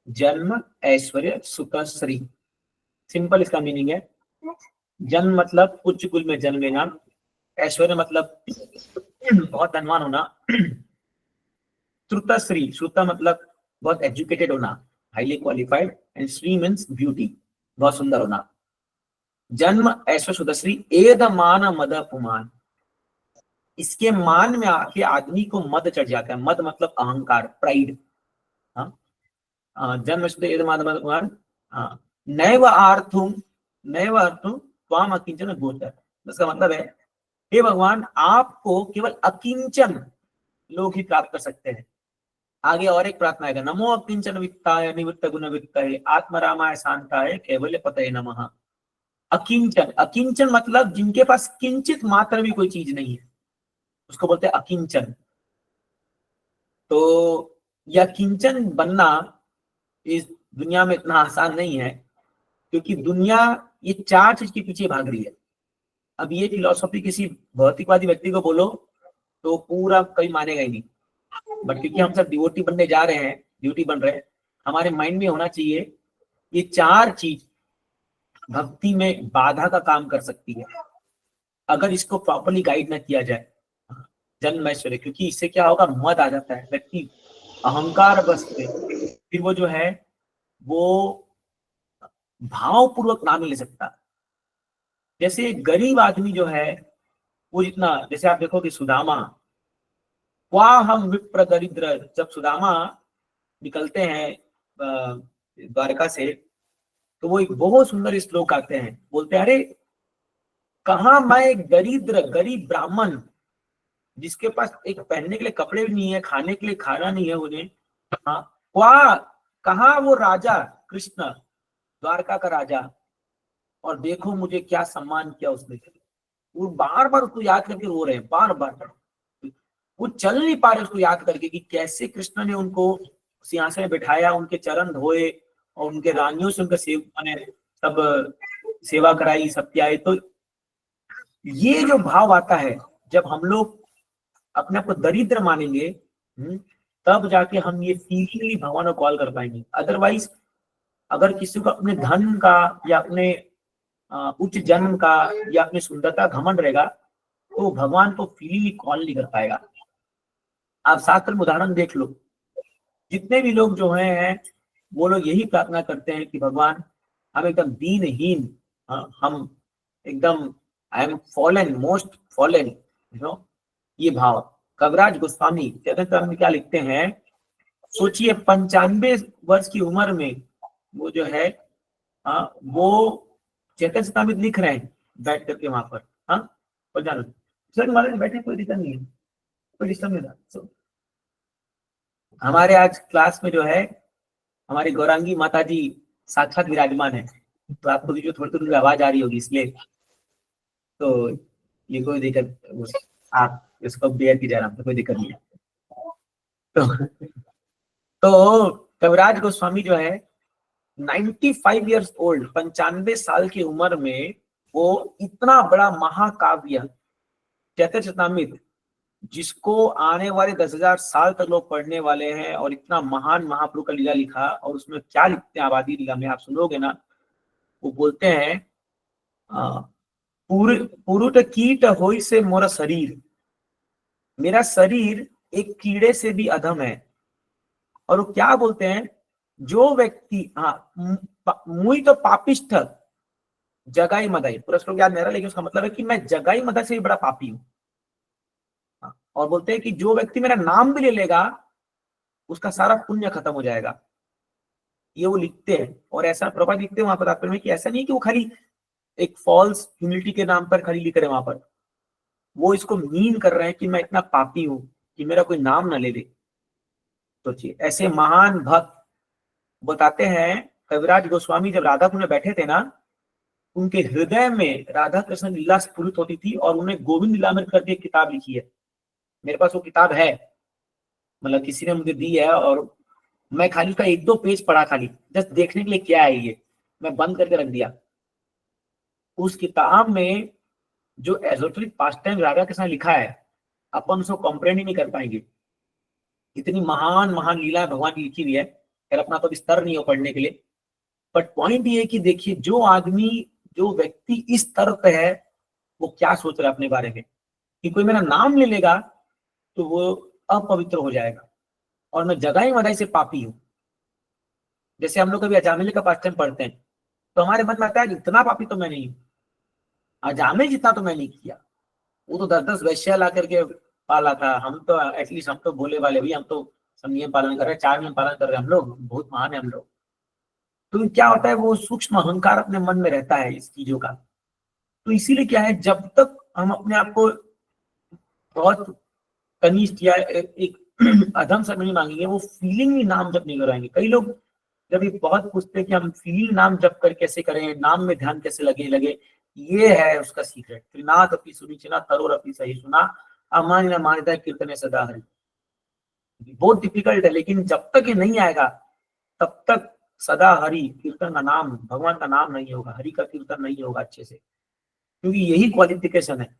Speaker 1: जन्म ऐश्वर्य सुख श्री, सिंपल इसका मीनिंग है। जन्म मतलब उच्च कुल में जन्म लेना, ऐश्वर्य मतलब बहुत धनवान होना, श्रुतश्री, श्रुता मतलब बहुत एजुकेटेड होना, highly qualified, and Shri means beauty, बहुत सुंदर होना। जन्म ऐश्वर्य सुतश्री एद मान मद पुमान, इसके मान में आके आदमी को मद चढ़ जाता है। मद मतलब अहंकार, प्राइड। जन्म शुद्ध एद मान मद पुमान नैव आर्थुम त्वाम अकिंचन गोचर। इसका मतलब है हे भगवान, आपको केवल अकिंचन लोग ही प्राप्त कर सकते हैं। आगे और एक प्रार्थना आएगा, नमो अकिंचन वित्ताय निवृत्त गुण वित्ताय आत्मरामाय शांताय केवल्य पतये नमः। अकिंचन, अकिंचन मतलब जिनके पास किंचित मात्र भी कोई चीज नहीं है, उसको बोलते हैं अकिंचन। तो यह किंचन बनना इस दुनिया में इतना आसान नहीं है, क्योंकि दुनिया ये चार चीज के पीछे भाग रही है। अब ये फिलॉसफी किसी भौतिकवादी व्यक्ति को बोलो तो पूरा कहीं मानेगा ही नहीं, बट क्योंकि हम सब डिवोटी बनने जा रहे हैं, ड्यूटी बन रहे हैं, हमारे माइंड में होना चाहिए ये चार चीज भक्ति में बाधा का काम कर सकती है अगर इसको प्रॉपरली गाइड न किया जाए। जन्म ऐश्वर्य, क्योंकि इससे क्या होगा, मद आ जाता है, व्यक्ति अहंकार बस पे फिर वो जो है वो भावपूर्वक नाम नहीं ले सकता। जैसे गरीब आदमी जो है वो जितना, जैसे आप देखो कि सुदामा, वाह हम विप्र दरिद्र, जब सुदामा निकलते हैं द्वारका से तो वो एक बहुत सुंदर श्लोक आते हैं, बोलते हैं अरे कहा मैं दरिद्र गरीब ब्राह्मण जिसके पास एक पहनने के लिए कपड़े भी नहीं है, खाने के लिए खाना नहीं है उन्हें, वाह कहा वो राजा कृष्ण द्वारका का राजा, और देखो मुझे क्या सम्मान किया उसने। वो बार बार उसको याद करके रो रहे हैं, बार बार वो चल नहीं पा रहे उसको याद करके कि कैसे कृष्ण ने उनको सिंहासन में बिठाया, उनके चरण धोए और उनके रानियों से उनका सब सेवा कराई, सब किया है। तो ये जो भाव आता है जब हम लोग अपने आप को दरिद्र मानेंगे, तब जाके हम ये फीलिंगली भगवान को कॉल कर पाएंगे। अदरवाइज अगर किसी को अपने धन का या अपने उच्च जन्म का या अपनी सुंदरता घमंड रहेगा तो भगवान को फीलिंगली कॉल नहीं कर पाएगा। आप शास्त्र में उदाहरण देख लो, जितने भी लोग जो हैं वो लोग यही प्रार्थना करते हैं कि भगवान हम एकदम दीनहीन, हम एकदम I am fallen, most fallen, ये भाव। कविराज गोस्वामी चैतन्य में क्या लिखते हैं, सोचिए 95 वर्ष की उम्र में वो जो है वो चैतन्य चरितामृत लिख रहे हैं बैठ करके वहां पर। और जानो सर हमारे बैठे कोई दिक्कत नहीं है, कोई डिस्टर्ब नहीं था। हमारे आज क्लास में जो है हमारी गौरांगी माता जी साक्षात विराजमान है, तो आपको जो थोड़ी थोड़ी आवाज आ रही होगी इसलिए, तो ये कोई दिक्कत, आप इसको बेयर की जा रहा है, कोई दिक्कत नहीं है। तो कविराज गोस्वामी जो है 95 इयर्स ओल्ड, 95 साल की उम्र में वो इतना बड़ा महाकाव्य चैतन्य चरितामृत, जिसको आने वाले 10,000 साल तक लोग पढ़ने वाले हैं, और इतना महान महाप्रभु का लीला लिखा, और उसमें क्या लिखते हैं आबादी लीला में आप सुनोगे ना, वो बोलते हैं पुरुट कीट होई से मोरा शरीर, मेरा शरीर एक कीड़े से भी अधम है। और वो क्या बोलते हैं, जो व्यक्ति मुई तो पापिष्ठ जगाई मदाई, पूरा श्लोक याद नहीं रहा लेकिन उसका मतलब है कि मैं जगाई मदाई से भी बड़ा पापी हूं। और बोलते हैं कि जो व्यक्ति मेरा नाम भी ले लेगा उसका सारा पुण्य खत्म हो जाएगा, ये वो लिखते हैं। और ऐसा प्रभा लिखते हैं वहां पर तात्पर्य में कि ऐसा नहीं कि वो खाली एक फॉल्स ह्यूमिलिटी के नाम पर खाली लिख रहे हैं, वहां पर वो इसको मीन कर रहे हैं कि मैं इतना पापी हूं कि मेरा कोई नाम ना ले दे। सोचिए ऐसे महान भक्त बताते हैं, कविराज गोस्वामी जब राधा कुंड में बैठे थे ना, उनके हृदय में राधा कृष्ण लीला स्फुरित होती थी, और उन्हें गोविंद लीलामृत करके एक किताब लिखी है। मेरे पास वो किताब है, मतलब किसी ने मुझे दी है, और मैं खाली उसका 1-2 पेज पढ़ा, खाली जस्ट देखने के लिए क्या है ये, मैं बंद करके रख दिया। उस किताब में जो esoteric past time Radha Krishna लिखा है, अपन उसको कॉम्प्रेंड ही नहीं कर पाएंगे। इतनी महान महान लीला भगवान की लिखी हुई है, फिर अपना तो स्तर नहीं हो पढ़ने के लिए। बट पॉइंट ये है कि देखिए जो आदमी, जो व्यक्ति इस स्तर पे है, वो क्या सोच रहा है अपने बारे में कि कोई मेरा नाम ले लेगा तो वो अपवित्र हो जाएगा और मैं जगाई मदाई से पापी हूं। जैसे हम लोग कभी अजामिल का पास्ट टाइम पढ़ते हैं तो हमारे मन में आता है इतना पापी तो मैं नहीं हूं, अजामिल जितना तो मैं नहीं किया, वो तो 10-10 वैश्या ला करके पाला था, हम तो एटलीस्ट हम तो भोले वाले भी, हम तो सब नियम पालन कर रहे हैं, 4 नियम पालन कर रहे हैं, हम लोग बहुत महान है हम लोग। तो क्या होता है, वो सूक्ष्म अहंकार अपने मन में रहता है इस चीजों का। तो इसीलिए क्या है, जब तक हम अपने आप को बहुत कनिष्ठ या एक अधम से नहीं मांगेंगे, वो फीलिंग ही नाम जप नहीं कराएंगे। कई लोग जब ये बहुत पूछते हैं कि हम फीलिंग नाम जप कर कैसे करें, नाम में ध्यान कैसे लगे, ये है उसका सीक्रेट। त्रिनाथ अपनी सुनिचिना तरोर अपनी सही सुना, अमानी न मान्यता कीर्तन सदा हरि। बहुत डिफिकल्ट है, लेकिन जब तक ये नहीं आएगा तब तक सदा हरि कीर्तन का नाम, भगवान का नाम नहीं होगा, हरि का कीर्तन नहीं होगा अच्छे से, क्योंकि यही क्वालिफिकेशन है।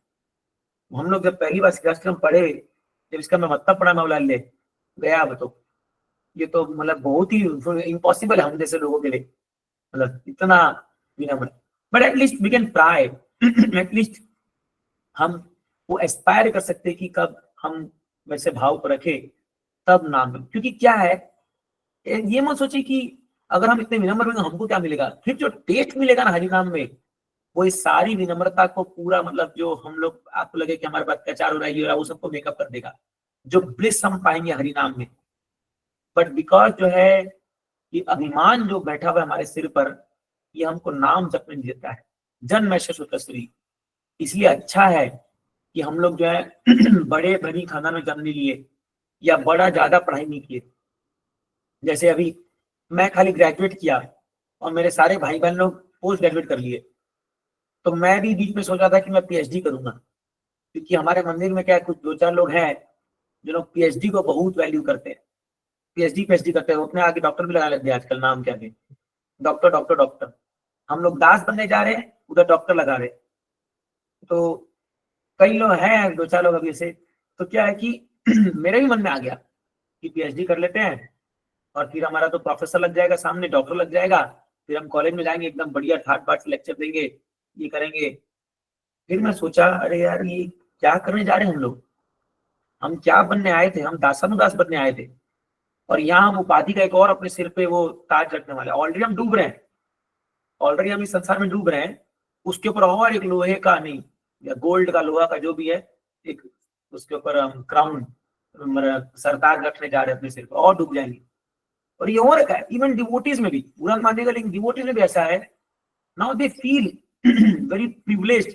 Speaker 1: हम लोग जब पहली बार सिद्धाश्रम पढ़े, जब इसका मैं मतलब पढ़ा, मैं बोला ले गया, अब तो ये तो मतलब बहुत ही इम्पॉसिबल है हम जैसे लोगों के लिए, मतलब इतना विनम्र। But at least we can try, at least हम वो एस्पायर कर सकते हैं कि कब हम वैसे भाव को रखे तब नाम। क्योंकि क्या है, ये मत सोचिए कि अगर हम इतने विनम्र होंगे हमको क्या मिलेगा, फिर जो टेस्ट मिलेगा ना हरि नाम में, वो इस सारी विनम्रता को पूरा, मतलब जो हम लोग, आपको लगे कि हमारे पास अत्याचार हो रहा है, ये हो रहा है, वो सबको मेकअप कर देगा, जो ब्लिस हम पाएंगे हरि नाम में। बट बिकॉज जो है कि अभिमान जो बैठा हुआ है हमारे सिर पर, ये हमको नाम जपने नहीं देता है। जन्म ऐसे सुतश्री, इसलिए अच्छा है कि हम लोग जो है बड़े बड़ी खानदान में जन्म नहीं लिए या बड़ा ज्यादा पढ़ाई नहीं किए। जैसे अभी मैं खाली ग्रेजुएट किया और मेरे सारे भाई बहन लोग पोस्ट ग्रेजुएट कर लिए, तो मैं भी बीच में सोचा था कि मैं पीएचडी करूंगा, क्योंकि हमारे मंदिर में क्या है, कुछ 2-4 लोग हैं जो लोग पीएचडी को बहुत वैल्यू करते हैं। पीएचडी करते हैं, अपने आगे डॉक्टर भी लगा लेते हैं आजकल, नाम क्या है, डॉक्टर डॉक्टर डॉक्टर। हम लोग दास बनने जा रहे हैं, उधर डॉक्टर लगा रहे। तो कई लोग हैं, 2-4 लोग अभी से, तो क्या है कि मेरे भी मन में आ गया कि पीएचडी कर लेते हैं और फिर हमारा तो प्रोफेसर लग जाएगा, सामने डॉक्टर लग जाएगा, फिर हम कॉलेज में जाएंगे, एकदम बढ़िया ठाट बाट से लेक्चर देंगे, ये करेंगे। फिर मैं सोचा, अरे यार ये क्या करने जा रहे हैं हम लोग, हम क्या बनने आए थे, हम दासानुदास बनने आए थे, और यहाँ हम उपाधि का एक और अपने सिर पे वो ताज रखने वाले। ऑलरेडी हम डूब रहे हैं, ऑलरेडी हम इस संसार में डूब रहे हैं, उसके ऊपर और एक लोहे का, नहीं या गोल्ड का, लोहा का जो भी है, एक उसके ऊपर हम क्राउन, सरताज रखने जा रहे हैं अपने सिर पर, और डूब जाएंगे। और ये हो रखा है इवन डिवोटीज में भी, बुरा मानेगा लेकिन डिवोटीज में भी ऐसा है। Now they feel very privileged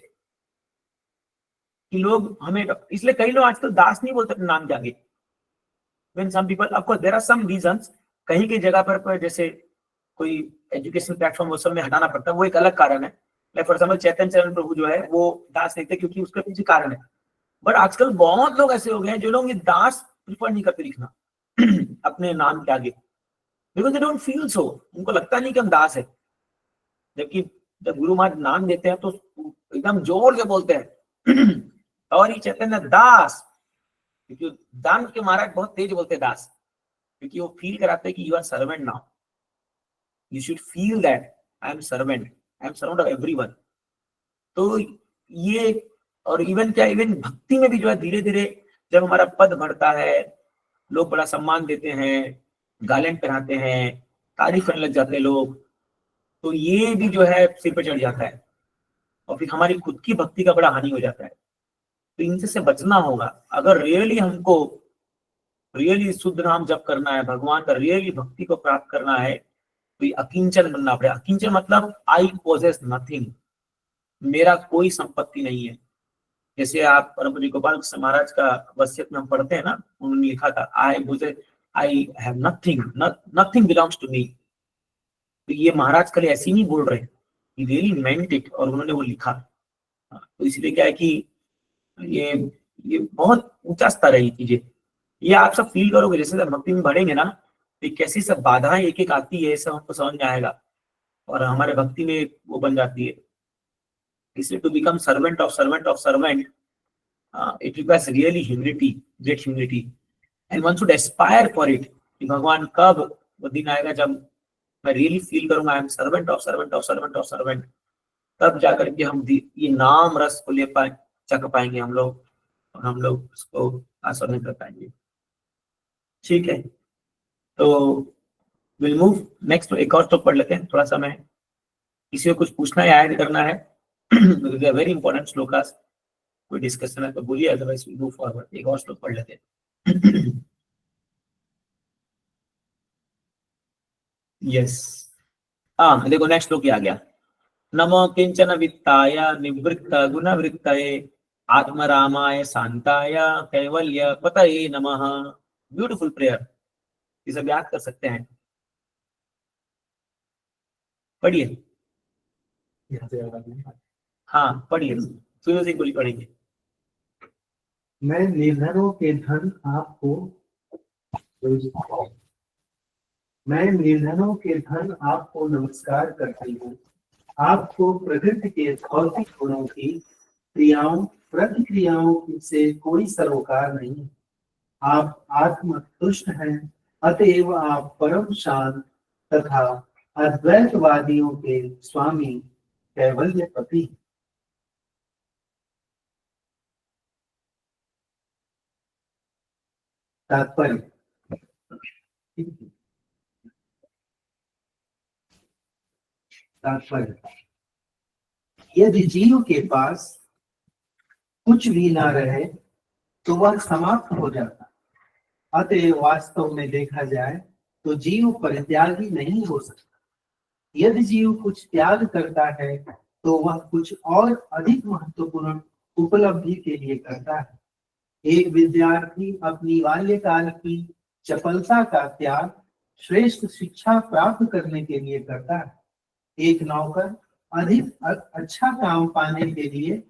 Speaker 1: कि लोग हमें, इसलिए कई लोग आजकल दास नहीं बोलते अपने नाम के आगे। When some people, of course there are some reasons, कहीं की जगह पर जैसे कोई एजुकेशन प्लेटफॉर्म वो सब में हटाना पड़ता है, वो एक अलग कारण है। लाइक फॉर एग्जाम्पल चैतन्य चरण प्रभु जो है वो दास नहीं थे, क्योंकि उसके पीछे कारण है। बट आजकल बहुत लोग ऐसे हो गए हैं जो लोग ये दास प्रिफर नहीं करते लिखना अपने नाम के आगे, because they don't feel so, उनको लगता नहीं कि हम दास है। जबकि जब गुरु महाराज नाम देते हैं तो एकदम जोर से बोलते हैं और ये चैतन्य दास, क्योंकि दान के महाराज बहुत तेज बोलते हैं दास, क्योंकि वो फील कराते हैं कि you are servant now, you should feel that I am servant of everyone. तो ये, और इवन क्या, इवन भक्ति में भी जो है धीरे धीरे जब हमारा पद बढ़ता है, लोग बड़ा सम्मान देते हैं, गालें पहनाते हैं, तारीफ करने लग जाते हैं लोग, तो ये भी जो है सिर पे चढ़ जाता है और फिर हमारी खुद की भक्ति का बड़ा हानि हो जाता है। तो इनसे से बचना होगा। अगर रियली हमको रियली शुद्ध नाम जप करना है, भगवान का रियली भक्ति को प्राप्त करना है, तो ये अकिंचन बनना पड़ेगा। अकिंचन मतलब आई पोजेस नथिंग, मेरा कोई संपत्ति नहीं है। जैसे आप परम पूज्य गोपाल महाराज का वसीयत में हम पढ़ते हैं ना, उन्होंने लिखा था I have nothing, nothing belongs to me. तो ये महाराज कल ऐसे नहीं बोल रहे, ही रियली मेंट इट, और उन्होंने वो लिखा। तो इसलिए क्या है कि ये बहुत ऊंचा स्तर है ये चीजें, ये आप सब फील करोगे जैसे जब भक्ति में बढ़ेंगे ना, तो कैसी सब बाधाएं एक एक आती है, सब हमको समझ में आएगा और हमारे भक्ति में वो बन जाती है। इसलिए to become servant of servant it requires really humility, great humility, and one should aspire for it, कि भगवान कब वो दिन आएगा जब मैं रियली फील करूंगा आई एम सर्वेंट ऑफ सर्वेंट, तब जाकर के हम ये नाम रस को ले पाए, चख पाएंगे हम लोग, और हम लोग उसको आस्वादन कर पाएंगे। ठीक है, तो विल मूव नेक्स्ट। एक और तो पढ़ लेते हैं थोड़ा सा, मैं किसी को कुछ पूछना या ऐड करना है वेरी इंपॉर्टेंट श्लोकास, कोई डिस्कशन है तो बोलिए, अदरवाइज विल मूव फॉरवर्ड। एक और श्लोक पढ़ लेते हैं। यस, हाँ देखो नेक्स्ट श्लोक आ गया। नमो किंचन वित्ताय निवृत्त गुणवृत्तये आत्म रामाय शांताय कैवल्य पतये नमः। ब्यूटीफुल प्रेयर, ये सब याद कर सकते हैं। पढ़िए। हाँ पढ़िए, सूर्य सिंह गोली पढ़ेंगे।
Speaker 4: मैं निर्धनों के धन आपको नमस्कार करती हूँ। आपको प्रकृति के भौतिक गुणों की क्रियाओं प्रतिक्रियाओं से कोई सरोकार नहीं। आप आत्मतुष्ट हैं, अतएव आप परम शांत तथा अद्वैतवादियों के स्वामी कैवल्य पति। तात्पर्य, यदि जीव के पास कुछ भी ना रहे तो वह समाप्त हो जाता। अतएव वास्तव में देखा जाए तो जीव परित्यागी नहीं हो सकता। यदि जीव कुछ त्याग करता है तो वह कुछ और अधिक महत्वपूर्ण उपलब्धि के लिए करता है। एक विद्यार्थी अपनी बाल्यकाल की चपलता का त्याग श्रेष्ठ शिक्षा प्राप्त करने के लिए करता है। एक नौकर अधिक अच्छा काम पाने के लिए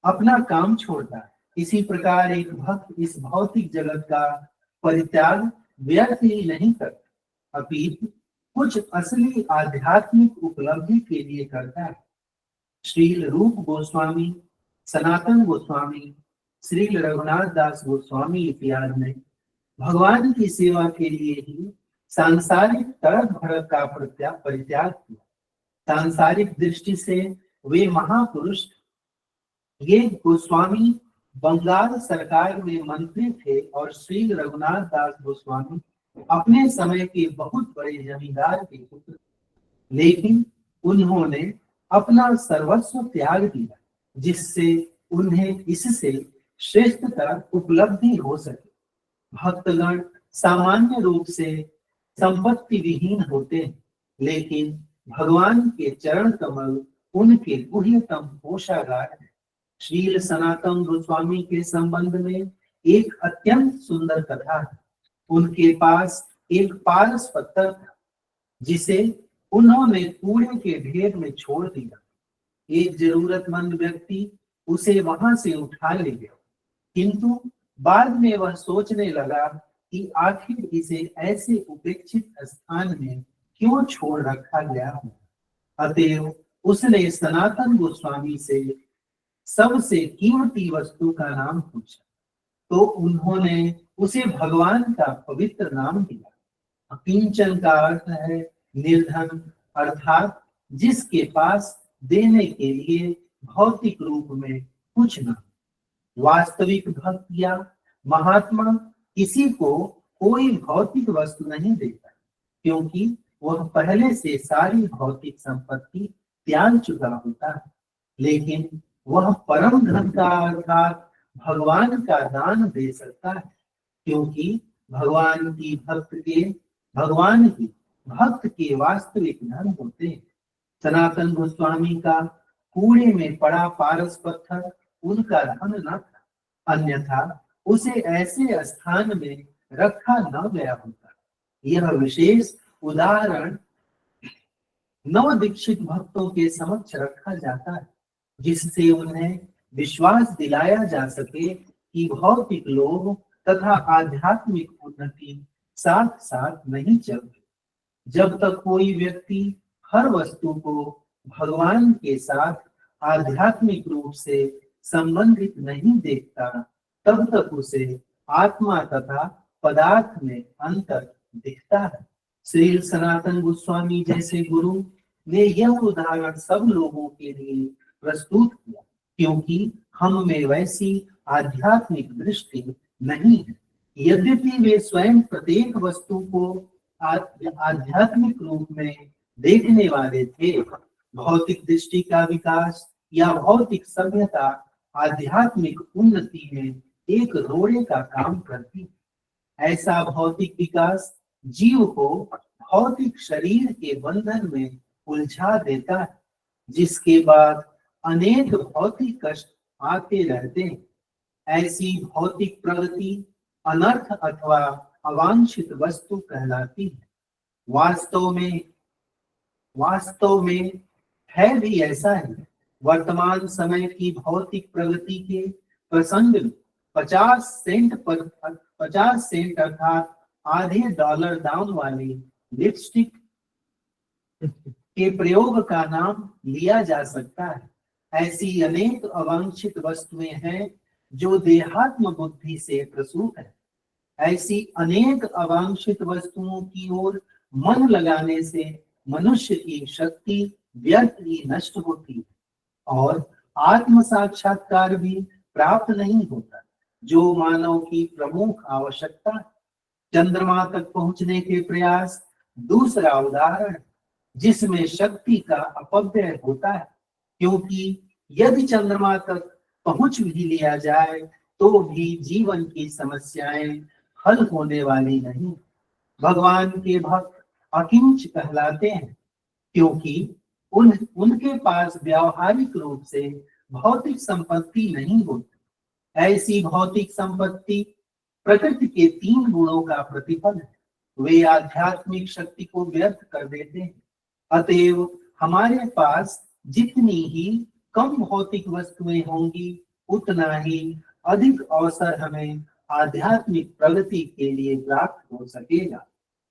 Speaker 4: अपना काम छोड़ता है। इसी प्रकार एक भक्त इस भौतिक जगत का परित्याग व्यर्थ ही नहीं करता, अपितु कुछ असली आध्यात्मिक उपलब्धि के लिए करता है। श्रील रूप गोस्वामी, सनातन गोस्वामी, श्रील रघुनाथ दास गोस्वामी इत्यादि ने भगवान की सेवा के लिए ही सांसारिक तड़क भड़क का परित्याग किया। सांसारिक दृष्टि से वे महापुरुष। ये गोस्वामी बंगाल सरकार में मंत्री थे और श्री रघुनाथ दास गोस्वामी अपने समय के बहुत बड़े जमींदार के पुत्र, लेकिन उन्होंने अपना सर्वस्व त्याग दिया जिससे उन्हें इससे श्रेष्ठतर उपलब्धि हो सके। भक्तगण सामान्य रूप से संपत्ति विहीन होते हैं, लेकिन भगवान के चरण कमल उनके गुह्यतम कोषागार है। श्रील सनातन गोस्वामी के संबंध में एक अत्यंत सुंदर कथा है। उनके पास एक पारस पत्थर था जिसे उन्होंने कूड़े के ढेर में छोड़ दिया। एक जरूरतमंद व्यक्ति उसे वहां से उठा ले गया, किंतु बाद में वह सोचने लगा कि आखिर इसे ऐसे उपेक्षित स्थान में क्यों छोड़ रखा गया हो। अतएव उसने सनातन गोस्वामी से सबसे कीमती वस्तु का नाम पूछा, तो उन्होंने उसे भगवान का पवित्र नाम दिया। किंचन का अर्थ है निर्धन, अर्थात जिसके पास देने के लिए भौतिक रूप में कुछ न। वास्तविक भक्त या महात्मा किसी को कोई भौतिक वस्तु नहीं देता, क्योंकि वह पहले से सारी भौतिक संपत्ति त्याग चुका होता है। लेकिन वह परम धन का अर्थात भगवान का दान दे सकता है, क्योंकि भगवान की भक्त के वास्तविक धन होते हैं। सनातन गोस्वामी का कूड़े में पड़ा पारस पत्थर उनका धन न था, अन्यथा उसे ऐसे स्थान में रखा न गया होता। यह विशेष उदाहरण नव दीक्षित भक्तों के समक्ष रखा जाता है, जिससे उन्हें विश्वास दिलाया जा सके कि भौतिक लोभ तथा आध्यात्मिक उन्नति साथ साथ नहीं चलते। जब तक कोई व्यक्ति हर वस्तु को भगवान के साथ आध्यात्मिक रूप से संबंधित नहीं देखता, तब तक उसे आत्मा तथा पदार्थ में अंतर दिखता है। श्री सनातन गोस्वामी जैसे गुरु ने यह उदाहरण सब लोगों के लिए प्रस्तुत किया, क्योंकि हम में वैसी आध्यात्मिक दृष्टि नहीं है। यद्यपि वे स्वयं प्रत्येक वस्तु को आध्यात्मिक रूप में देखने वाले थे, भौतिक दृष्टि का विकास या भौतिक सभ्यता आध्यात्मिक उन्नति में एक रोड़े का काम करती है। ऐसा भौतिक विकास जीव को भौतिक शरीर के बंधन में उलझा देता है, जिसके बाद अनेक भौतिक कष्ट आते रहते हैं। ऐसी भौतिक प्रगति अनर्थ अथवा अवांछित वस्तु कहलाती है। वास्तव में है भी ऐसा ही। वर्तमान समय की भौतिक प्रगति के प्रसंग में 50 सेंट अर्थात आधे डॉलर दाम वाली लिपस्टिक के प्रयोग का नाम लिया जा सकता है। ऐसी अनेक अवांछित वस्तुएं हैं जो देहात्म बुद्धि से प्रसूत है। ऐसी अनेक अवांछित वस्तुओं की ओर मन लगाने से मनुष्य की शक्ति व्यर्थ ही नष्ट होती है और आत्म साक्षात्कार भी प्राप्त नहीं होता, जो मानव की प्रमुख आवश्यकता है। चंद्रमा तक पहुंचने के प्रयास दूसरा उदाहरण है, जिसमें शक्ति का अपव्यय होता है, क्योंकि यदि चंद्रमा तक पहुंच भी लिया जाए तो भी जीवन की समस्याएं हल होने वाली नहीं। भगवान के भक्त अकिंच कहलाते हैं, क्योंकि उनके पास व्यावहारिक रूप से भौतिक संपत्ति नहीं होती। ऐसी भौतिक संपत्ति प्रकृति के 3 गुणों का प्रतिफल है। वे आध्यात्मिक शक्ति को व्यर्थ कर देते हैं। अतएव हमारे पास जितनी ही कम भौतिक वस्तुएं होंगी, उतना ही अधिक अवसर हमें आध्यात्मिक प्रगति के लिए प्राप्त हो सकेगा।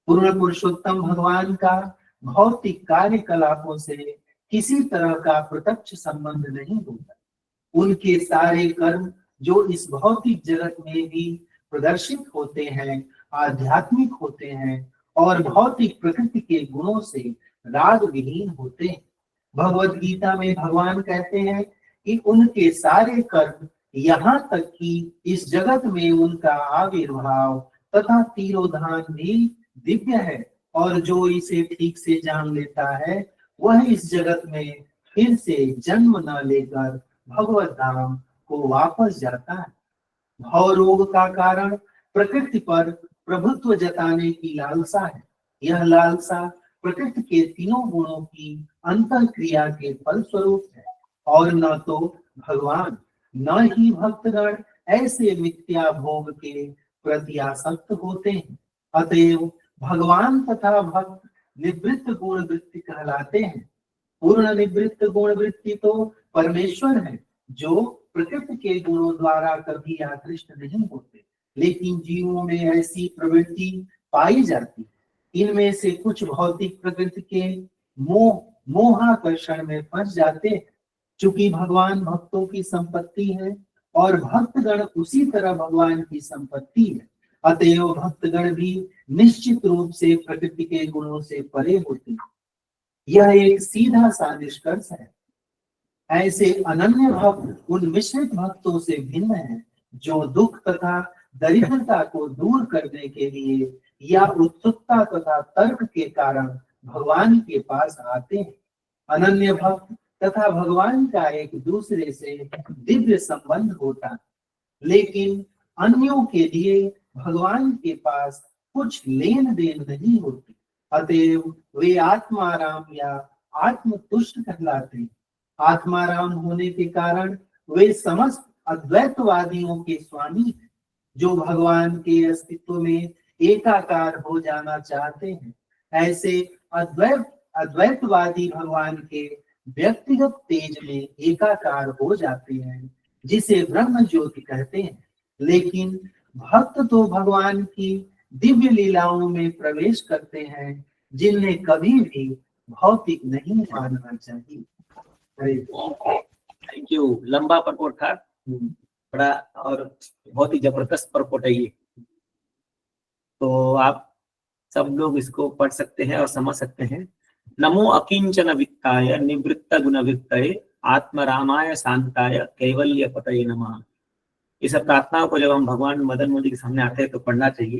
Speaker 4: पूर्ण पुरुषोत्तम भगवान का भौतिक कार्यकलापों से किसी तरह का प्रत्यक्ष संबंध नहीं होता। उनके सारे कर्म जो इस भौतिक जगत में भी प्रदर्शित होते हैं, आध्यात्मिक होते हैं और भौतिक प्रकृति के गुणों से राग विहीन होते हैं। भगवत गीता में भगवान कहते हैं कि उनके सारे कर्म, यहाँ तक कि इस जगत में उनका आविर्भाव तथा तिरोधान भी दिव्य है, और जो इसे ठीक से जान लेता है वह इस जगत में फिर से जन्म न लेकर भगवत धाम को वापस जाता है। भव रोग का कारण प्रकृति पर प्रभुत्व जताने की लालसा है। यह लालसा प्रकृति के 3 गुणों की अंतःक्रिया के फलस्वरूप है, और न तो भगवान न ही भक्तगण ऐसे मिथ्या भोग के प्रति आसक्त होते हैं। अतएव भगवान तथा भक्त निवृत्त गुण वृत्ति कहलाते हैं। पूर्ण निवृत्त गुण वृत्ति तो परमेश्वर है, जो प्रकृति के गुणों द्वारा कभी आकृष्ट नहीं होते, लेकिन जीवों में ऐसी प्रवृत्ति पाई जाती है। इनमें से कुछ भौतिक प्रकृति के मोहाकर्षण में फंस जाते हैं। चूंकि भगवान भक्तों की संपत्ति है और भक्तगण उसी तरह भगवान की संपत्ति है, अतएव भक्तगण भी निश्चित रूप से प्रकृति के गुणों से परे होते हैं। यह एक सीधा सा निष्कर्ष है। ऐसे अनन्य भक्त उन मिश्रित भक्तों से भिन्न हैं, जो दुख तथा दरिद्रता को दूर करने के लिए या उत्सुकता तथा तर्क के कारण भगवान के पास आते हैं। अनन्य भक्त तथा भगवान का एक दूसरे से दिव्य संबंध होता है, लेकिन अन्यों के लिए भगवान के पास कुछ लेन देन नहीं होती। अतएव वे आत्माराम या आत्मतुष्ट कहलाते हैं। आत्माराम होने के कारण वे समस्त अद्वैतवादियों के स्वामी हैं, जो भगवान के अस्तित्व में एकाकार हो जाना चाहते हैं। ऐसे अद्वैतवादी भगवान के व्यक्तिगत तेज में एकाकार हो जाते हैं, जिसे ब्रह्म ज्योति कहते हैं। लेकिन भक्त तो भगवान की दिव्य लीलाओं में प्रवेश करते हैं, जिन्हें कभी भी भौतिक नहीं मानना चाहिए।
Speaker 1: Thank you. लंबा परपोट था, बड़ा और बहुत ही जबरदस्त परपोट है ये, तो आप सब लोग इसको पढ़ सकते हैं और समझ सकते हैं। नमो अकिंचन वित्ताय निवृत्त गुण वित्तये आत्मरामाय शांताय कैवल्य पतये नमः। इस प्रार्थनाओं को जब हम भगवान मदन मोदी के सामने आते हैं तो पढ़ना चाहिए।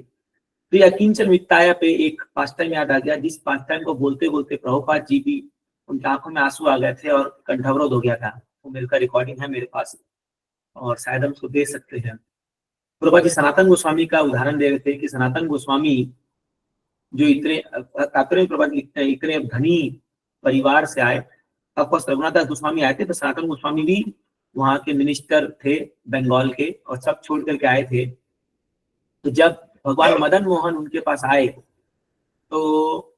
Speaker 1: तो ये अकिंचन वित्ताय पे एक पास्ट टाइम याद आ गया, जिस पास्ट टाइम को बोलते बोलते प्रभुपाद जी भी उनकी आंखों में आंसू आ गए थे और कंठवरोध हो गया था। वो मेरे का रिकॉर्डिंग है मेरे पास और शायद हम उसको देख सकते हैं। प्रभुपाद जी सनातन गोस्वामी का उदाहरण दे रहे थे कि सनातन गोस्वामी जो इतने तात्पर्य प्रभुपाद लिखते हैं, इतने धनी परिवार से आए ऑफकोर्स रघुनाथ गोस्वामी आए थे, तो सनातन गोस्वामी भी वहां के मिनिस्टर थे बंगाल के, और सब छोड़ करके आए थे। तो जब भगवान मदन मोहन उनके पास आए तो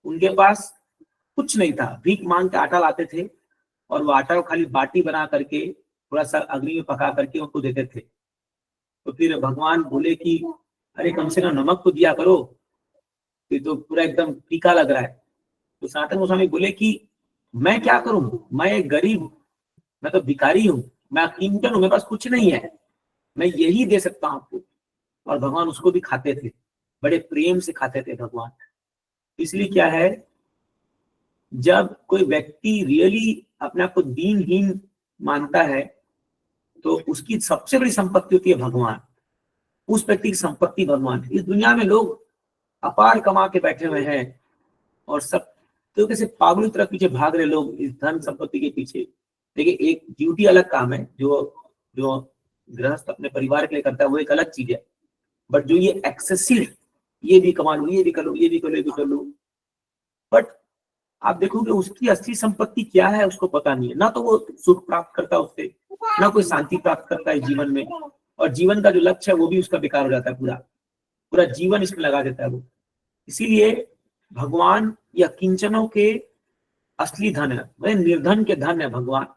Speaker 1: उनके पास कुछ नहीं था, भीख मांग के आटा लाते थे, और वो आटा को खाली बाटी बना करके थोड़ा सा अग्नि में पका करके उनको देते थे। तो फिर भगवान बोले कि अरे कम से कम नमक तो दिया करो, ये तो पूरा एकदम फीका लग रहा है। तो सनातन गोस्वामी बोले कि मैं क्या करूं, मैं एक गरीब, मैं तो भिखारी हूँ, मैं किंचन हूँ, मेरे पास कुछ नहीं है, मैं यही दे सकता हूँ आपको। और भगवान उसको भी खाते थे, बड़े प्रेम से खाते थे भगवान। इसलिए क्या है, जब कोई व्यक्ति रियली अपने आप को दीनहीन मानता है तो उसकी सबसे बड़ी संपत्ति होती है भगवान। उस व्यक्ति की संपत्ति भगवान। इस दुनिया में लोग अपार कमा के बैठे हुए हैं और सब तो कैसे पागलों की तरह पीछे भाग रहे लोग इस धन संपत्ति के पीछे। देखिए, एक ड्यूटी अलग काम है, जो गृहस्थ अपने परिवार के लिए करता है वो एक अलग चीज है, बट जो ये एक्सेसिव, ये भी कमा लो, ये भी कर लो, ये भी कर लो, ये भी कर लो, बट आप देखोगे उसकी असली संपत्ति क्या है उसको पता नहीं है। ना तो वो सुख प्राप्त करता है उससे, ना कोई शांति प्राप्त करता है जीवन में, और जीवन का जो लक्ष्य है वो भी उसका बेकार हो जाता है, पूरा पूरा जीवन इसमें लगा देता है वो। इसीलिए भगवान या किंचनों के असली धन है, वह निर्धन के धन है भगवान।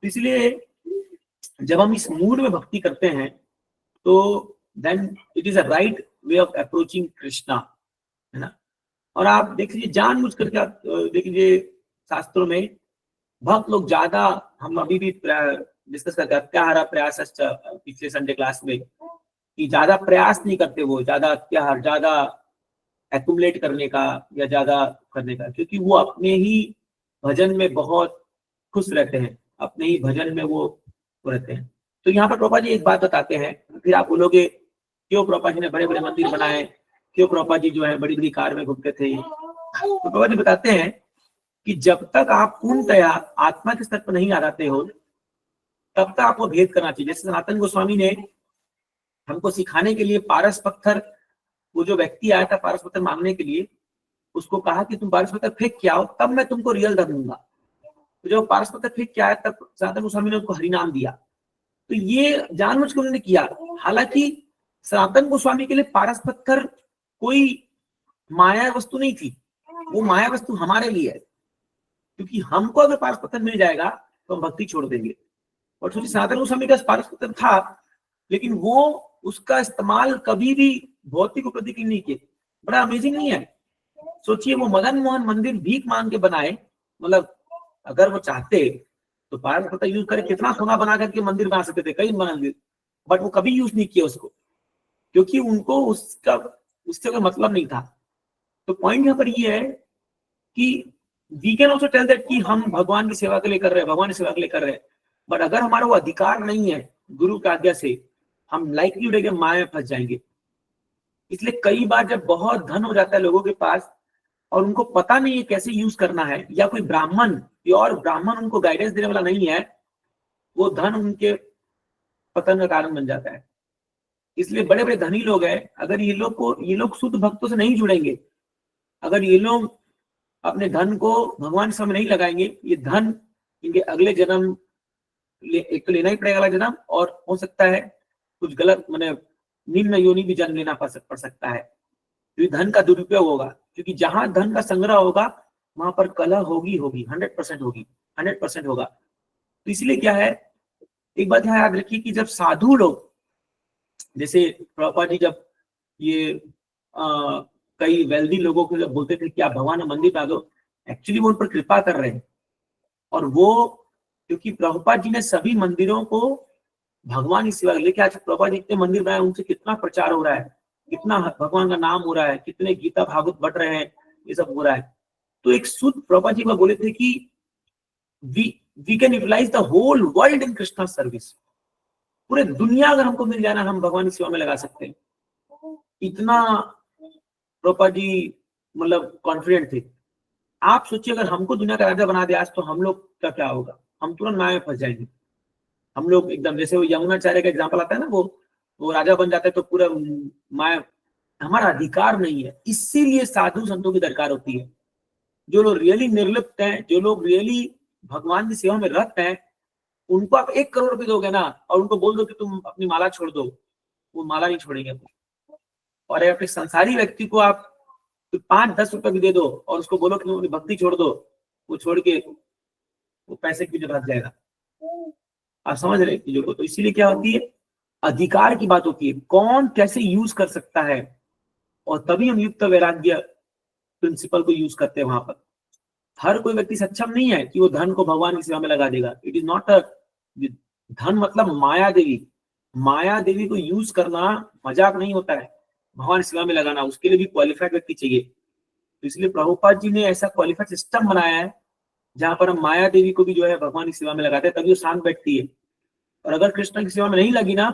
Speaker 1: इसलिए जब हम इस मूड में भक्ति करते हैं तो then it is a right way of approaching Krishna, है ना। और आप देख लीजिए, जानबूझ करके आप देख लीजिए शास्त्रों में बहुत लोग ज्यादा, हम अभी भी डिस्कस करते हैं अत्याहार प्रयास पिछले संडे क्लास में, कि ज्यादा प्रयास नहीं करते वो, ज्यादा अत्याहार, ज्यादा एक्युमुलेट करने का या ज्यादा करने का, क्योंकि वो अपने ही भजन में बहुत खुश रहते हैं, अपने ही भजन में वो रहते हैं। तो यहाँ पर प्रभुपाद जी एक बात बताते हैं, फिर आप बोलोगे क्यों प्रभुपाद जी ने बड़े बड़े मंदिर बनाए, क्यों प्रभुपाद जी जो है बड़ी बड़ी कार में घूमते थे। तो प्रभुपाद जी बताते हैं कि जब तक आप पूर्णतया आत्मा के स्तर पर नहीं आ जाते हो तब तक आपको भेद करना चाहिए। जैसे सनातन गोस्वामी ने हमको सिखाने के लिए पारस पत्थर, वो जो व्यक्ति आया था पारस पत्थर मांगने के लिए, उसको कहा कि तुम पारस पत्थर फेंक के आओ तब मैं तुमको रियल धन दूंगा। तो जब पारस पत्थर फेंक के आया तब सनातन गोस्वामी ने उनको हरिनाम दिया। तो ये जानबूझ के उन्होंने किया। हालांकि सनातन गोस्वामी के लिए पारस पत्थर कोई माया वस्तु नहीं थी, वो माया वस्तु हमारे लिए है, क्योंकि हमको अगर पारस पत्थर मिल जाएगा तो हम भक्ति छोड़ देंगे। और सोचिए, सनातन गोस्वामी का पारस पत्थर था लेकिन वो उसका इस्तेमाल कभी भी भौतिक उपलब्धि के लिए नहीं किए। बड़ा अमेजिंग नहीं है? सोचिए, वो मदन मोहन मंदिर भीख मांग के बनाए, मतलब अगर वो चाहते तो पारस पत्थर यूज करे, कितना सोना बना करके मंदिर बना सकते थे, कई मंदिर, बट वो कभी यूज नहीं किया उसको, क्योंकि उनको उससे कोई मतलब नहीं था। तो पॉइंट यहाँ पर ये है कि we can also tell that कि हम भगवान की सेवा के लिए कर रहे हैं, भगवान की सेवा के लिए कर रहे हैं, बट अगर हमारा वो अधिकार नहीं है गुरु की आज्ञा से, हम लाइकलीहुड है कि माया में फंस जाएंगे। इसलिए कई बार जब बहुत धन हो जाता है लोगों के पास और उनको पता नहीं है कैसे यूज करना है, या कोई ब्राह्मण, प्योर ब्राह्मण उनको गाइडेंस देने वाला नहीं है, वो धन उनके पतन का कारण बन जाता है। इसलिए बड़े बड़े धनी लोग हैं, अगर ये लोग शुद्ध भक्तों से नहीं जुड़ेंगे, अगर ये लोग अपने धन को भगवान से नहीं लगाएंगे, ये धन इनके अगले जन्म एक तो लेना ही पड़ेगा, अगला जन्म, और हो सकता है कुछ गलत, मैंने निम्न योनि भी जन्म लेना पड़ सकता है, क्योंकि धन का दुरुपयोग होगा। क्योंकि जहां धन का संग्रह होगा वहां पर कलह होगी 100% होगी, 100% होगा। तो इसलिए क्या है, एक बात यहाँ याद रखिए कि जब साधु लोग, जैसे प्रभुपाद जी जब ये कई वेल्दी लोगों को जब बोलते थे कि आप भगवान मंदिर बना दो, एक्चुअली वो उन पर कृपा कर रहे हैं। और वो क्योंकि प्रभुपाद जी ने सभी मंदिरों को भगवान की सेवा, लेकिन आज प्रभुपाद जी इतने मंदिर बनाए, उनसे कितना प्रचार हो रहा है, कितना भगवान का नाम हो रहा है, कितने गीता भागवत बढ़ रहे हैं, ये सब हो रहा है। तो एक शुद्ध प्रभुपाद जी बोले थे कि we can utilize the whole world in Krishna service. पूरे दुनिया अगर हमको मिल जाना, हम भगवान की सेवा में लगा सकते हैं। इतना प्रभुपाद जी मतलब कॉन्फिडेंट थे। आप सोचिए, अगर हमको दुनिया का राजा बना दिया आज, तो हम लोग का क्या होगा? हम तुरंत माया में फंस जाएंगे। हम लोग एकदम, जैसे वो यमुनाचार्य का एग्जाम्पल आता है ना, वो राजा बन जाता है तो पूरा माया, हमारा अधिकार नहीं है। इसीलिए साधु संतों की दरकार होती है, जो लोग रियली निर्लिप्त हैं, जो लोग रियली भगवान की सेवा में रत हैं, उनको आप 1 करोड़ रुपए दोगे ना और उनको बोल दो कि तुम अपनी माला छोड़ दो, वो माला नहीं छोड़ेंगे। और एक संसारी व्यक्ति को आप 5-10 रुपए भी दे दो और उसको बोलो कि तुम अपनी भक्ति छोड़ दो, वो छोड़ के वो पैसे के पीछे भाग जाएगा। आप समझ रहे हैं चीजों को? तो इसीलिए क्या होती है, अधिकार की बात होती है, कौन कैसे यूज कर सकता है, और तभी हम युक्त वैराग्य प्रिंसिपल को यूज करते हैं वहां पर। हर कोई व्यक्ति सक्षम नहीं है कि वो धन को भगवान की सेवा में लगा देगा। इट इज नॉट अ धन मतलब माया देवी, माया देवी को यूज करना मजाक नहीं होता है, भगवान की सेवा में लगाना, उसके लिए भी क्वालिफाइड व्यक्ति चाहिए। तो इसलिए प्रभुपाद जी ने ऐसा क्वालिफाइड सिस्टम बनाया है जहां पर हम माया देवी को भी जो है भगवान की सेवा में लगाते हैं, तभी वो शांत बैठती है। और अगर कृष्ण की सेवा में नहीं लगी ना,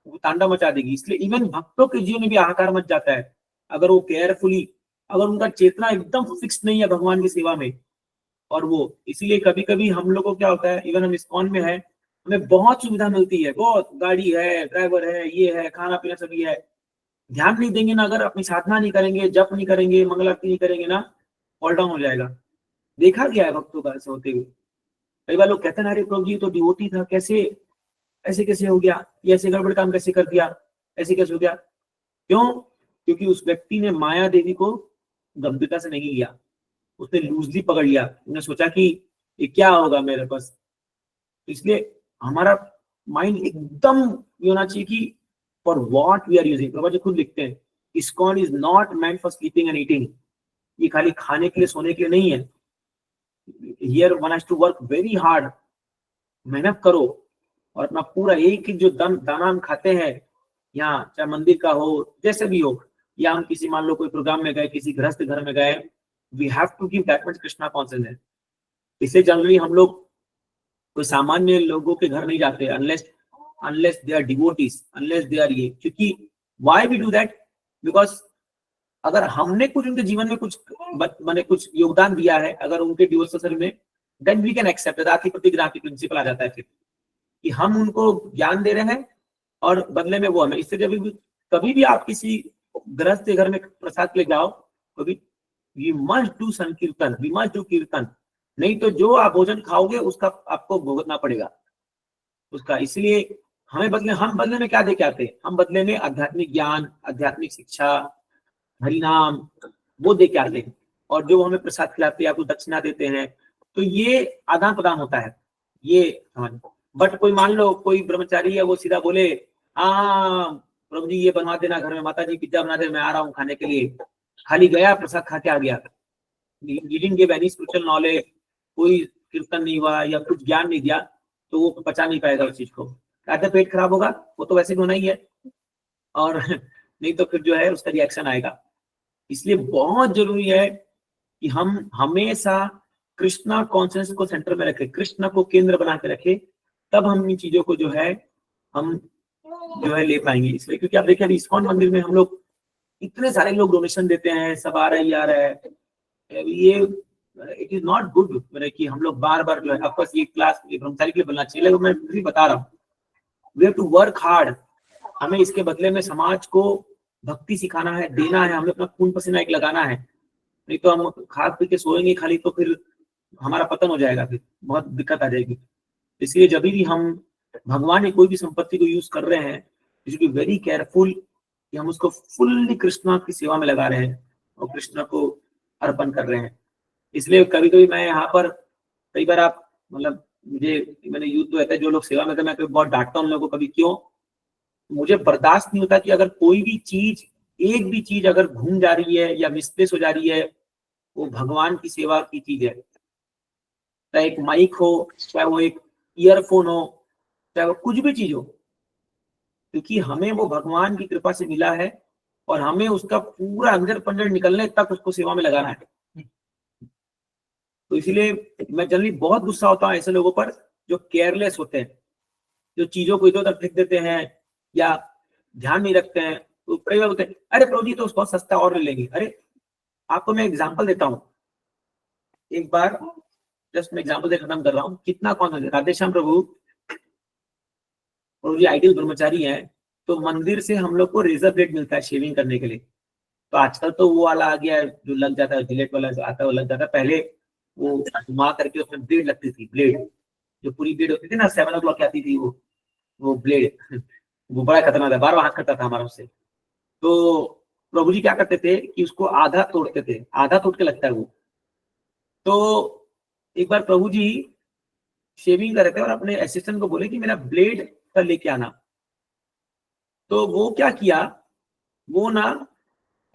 Speaker 1: वो तांडव मचा देगी। इसलिए इवन भक्तों के जीवन में भी हाहाकार मच जाता है अगर वो केयरफुली, अगर उनका चेतना एकदम फिक्स नहीं है भगवान की सेवा में। और वो इसीलिए कभी कभी हम लोग को क्या होता है, इवन हम इस्कॉन में है, हमें बहुत सुविधा मिलती है, बहुत गाड़ी है, ड्राइवर है, ये है, खाना पीना सभी है, ध्यान नहीं देंगे ना, अगर अपनी साधना नहीं करेंगे, जप नहीं करेंगे, मंगल आरती नहीं करेंगे ना, ऑल डाउन हो जाएगा। देखा गया है भक्तों का ऐसे होते हुए। कई बार लोग कहते हैं अरे प्रभु जी तो डिवोटी था, कैसे ऐसे कैसे हो गया, ये ऐसे गड़बड़ काम कैसे कर दिया, ऐसे कैसे हो गया? क्यों? क्योंकि उस व्यक्ति ने माया देवी को गंभीरता से नहीं लिया, उसने लूजली पकड़ लिया, उसने सोचा कि ये क्या होगा मेरे पास। इसलिए हमारा माइंड एकदम ये होना चाहिए कि for what we are using. Prabha ji खुद लिखते हैं, ISKCON is not meant for sleeping and eating. ये खाली खाने के लिए, सोने के लिए नहीं है। Here one has to work very hard, मेहनत करो और अपना पूरा एक जो दाना हम खाते हैं यहाँ, चाहे मंदिर का हो, जैसे भी हो, या हम किसी मान लो कोई प्रोग्राम में गए, किसी गृहस्थ घर में गए, we have to give that much Krishna consciousness. इसलिए जनरली हम लोग कोई सामान्य लोगों के घर नहीं जाते unless they are devotees, unless they are ये। क्योंकि why we do that? Because अगर हमने कुछ उनके जीवन में कुछ मैंने कुछ योगदान दिया है, अगर उनके डिवोशनल में, देन वी कैन एक्सेप्ट। राखी प्रतिग्राही प्रिंसिपल आ जाता है फिर कि हम उनको ज्ञान दे रहे हैं और बदले में वो हमें। इससे जब भी कभी भी आप किसी गृहस्थ के घर में प्रसाद ले जाओ, कभी वी मस्ट डू संकीर्तन, वी मस्ट डू कीर्तन, नहीं तो जो आप भोजन खाओगे उसका आपको भुगतना पड़ेगा उसका। इसलिए हम बदले में क्या दे के आते हैं? हम बदले में आध्यात्मिक ज्ञान, आध्यात्मिक शिक्षा, हरिनाम, वो दे के आते हैं। और जो हमें प्रसाद खिलाते हैं, आपको दक्षिणा देते हैं, तो ये आदान प्रदान होता है, ये समझ। बट कोई मान लो कोई ब्रह्मचारी है, वो सीधा बोले हाँ प्रभु जी ये बनवा देना घर में, माता जी पिज्जा बना दे, मैं आ रहा हूँ खाने के लिए, खाली गया प्रसाद खा के आ गया, giving give any spiritual knowledge, कोई कीर्तन नहीं हुआ या कुछ ज्ञान नहीं दिया, तो वो पचा नहीं पाएगा उस चीज को, आधा पेट खराब होगा, वो तो वैसे भी होना ही है, और नहीं तो फिर जो है उसका रिएक्शन आएगा। इसलिए बहुत जरूरी है कि हम हमेशा कृष्णा कॉन्शियसनेस को सेंटर में रखें, कृष्ण को केंद्र बना के रखें, तब हम इन चीजों को जो है हम जो है ले पाएंगे। इसलिए क्योंकि आप देखिए इस्कॉन मंदिर में हम लोग इतने सारे लोग डोनेशन देते हैं, सब आ रहा है, ये इट इज नॉट गुड कि हम लोग बार बार जो है, ऑफकोर्स ये क्लास ब्रह्मचारी के लिए बनना चाहिए, लेकिन मैं भी बता रहा हूँ we have to work hard. हमें इसके बदले में समाज को भक्ति सिखाना है, देना है, हमें अपना खून पसीना एक लगाना है, नहीं तो हम खा पी के सोएंगे खाली तो फिर हमारा पतन हो जाएगा, फिर बहुत दिक्कत आ जाएगी। इसलिए जब भी हम भगवान ने कोई भी संपत्ति को यूज कर रहे हैं, you should be very careful कि हम उसको फुल्ली कृष्ण की सेवा में लगा रहे हैं और कृष्ण को अर्पण कर रहे हैं। इसलिए कभी कभी मैं यहाँ पर कई बार आप मतलब मैंने यूथ तो रहता है, जो लोग सेवा में थे, मैं बहुत डांटता हूँ लोगों को। कभी क्यों? मुझे बर्दाश्त नहीं होता कि अगर कोई भी चीज, एक भी चीज अगर घूम जा रही है या मिसप्लेस हो जा रही है, वो भगवान की सेवा की चीज है। चाहे एक माइक हो, चाहे वो एक ईयरफोन हो, चाहे वो कुछ भी चीज हो, क्योंकि हमें वो भगवान की कृपा से मिला है और हमें उसका पूरा अंदर पंजर निकलने तक उसको सेवा में लगाना है। तो इसीलिए मैं जनरली बहुत गुस्सा होता हूँ ऐसे लोगों पर जो केयरलेस होते हैं, जो चीजों को इधर उधर फेंक देते हैं या ध्यान नहीं रखते हैं। तो कई बार होते हैं अरे प्रभु जी तो बहुत सस्ता और ले लेंगे। अरे आपको मैं एग्जांपल देता हूँ, एक बार जस्ट मैं एग्जांपल दे खत्म कर रहा हूँ। कितना कौन राधेश्याम प्रभु जी आइडियल ब्रह्मचारी हैं, तो मंदिर से हम लोग को रेजर ब्लेड मिलता है शेविंग करने के लिए। तो आजकल तो वो वाला आ गया है जो लग जाता है, जिलेट वाला जो आता है वो लग जाता है। पहले वो घुमा करके उसमें ब्लेड लगती थी, ब्लेड जो पूरी ब्लेड होती थी ना 7 o'clock की आती थी वो ब्लेड वो बड़ा खतरनाक था, बार बार हाथ करता था हमारा उससे। तो प्रभु जी क्या करते थे कि उसको आधा तोड़ते थे, आधा तोड़ के लगता है वो। तो एक बार प्रभु जी शेविंग कर रहे थे और अपने असिस्टेंट को बोले कि मेरा ब्लेड का लेके आना। तो वो क्या किया, वो ना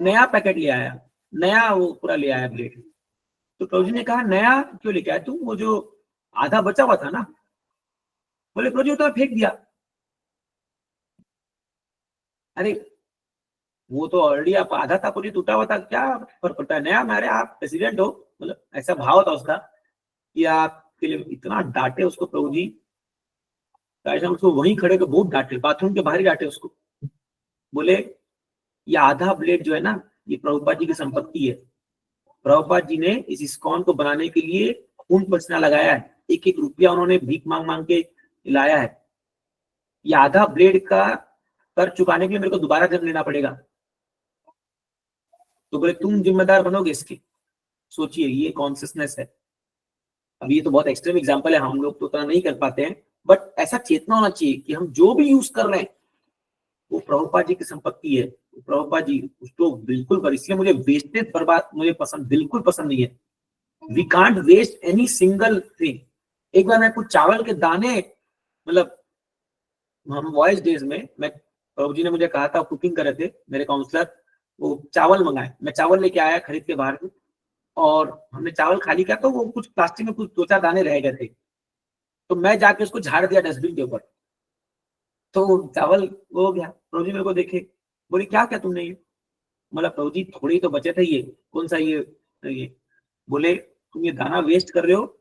Speaker 1: नया पैकेट ले आया, नया वो पूरा ले आया ब्लेड। तो प्रभु जी ने कहा नया क्यों लेके आया तू, वो जो आधा बचा हुआ था ना। बोले प्रभु जी तो फेंक दिया। अरे वो तो ऑलरेडी आप आधा था, पूरी टूटा हुआ था, क्या फर्क पड़ता है नया, मेरे आप प्रेसिडेंट हो, मतलब ऐसा भाव था उसका कि आपके लिए इतना डांटे उसको प्रभु जी। उसको वहीं खड़े को बहुत डांटे, बाथरूम के बाहर ही डांटे उसको। बोले ये आधा ब्लेड जो है ना, ये प्रभुपाद जी की संपत्ति है। प्रभुपाद जी ने इस इस्कॉन को बनाने के लिए खून पसीना लगाया है, एक एक रुपया उन्होंने भीख मांग मांग के लाया है। ये आधा ब्लेड का कर चुकाने के लिए मेरे को दोबारा जन्म लेना पड़ेगा। तो बोले तुम जिम्मेदार बनोगे इसके। सोचिए ये कॉन्शियसनेस है। अभी ये तो बहुत एक्सट्रीम एग्जांपल है, हम लोग तो उतना नहीं कर पाते हैं, बट ऐसा चेतना होना चाहिए कि हम जो भी यूज कर रहे हैं वो प्रभुपाद जी की संपत्ति है। प्रभुपाद जी उसको बिल्कुल कर, इसलिए मुझे वेस्टेज बर्बाद मुझे पसंद बिल्कुल पसंद नहीं है। We can't waste any single thing. एक बार मैं कुछ चावल के दाने, मतलब हम वॉइस डेज में, मैं प्रभु जी ने मुझे कहा था, कुकिंग कर रहे थे मेरे काउंसलर, वो चावल मंगाए, मैं चावल लेके आया खरीद के बाहर में, और हमने चावल खाली किया तो वो कुछ प्लास्टिक में कुछ 2-4 दाने रह गए थे। तो मैं जाके उसको झाड़ दिया डस्टबिन के ऊपर, तो चावल वो हो गया। प्रभु जी मेरे को देखे, बोले क्या क्या तुमने ये, मतलब प्रभु जी थोड़े ही तो बचे थे, ये कौन सा ये। बोले तुम ये दाना वेस्ट कर रहे हो,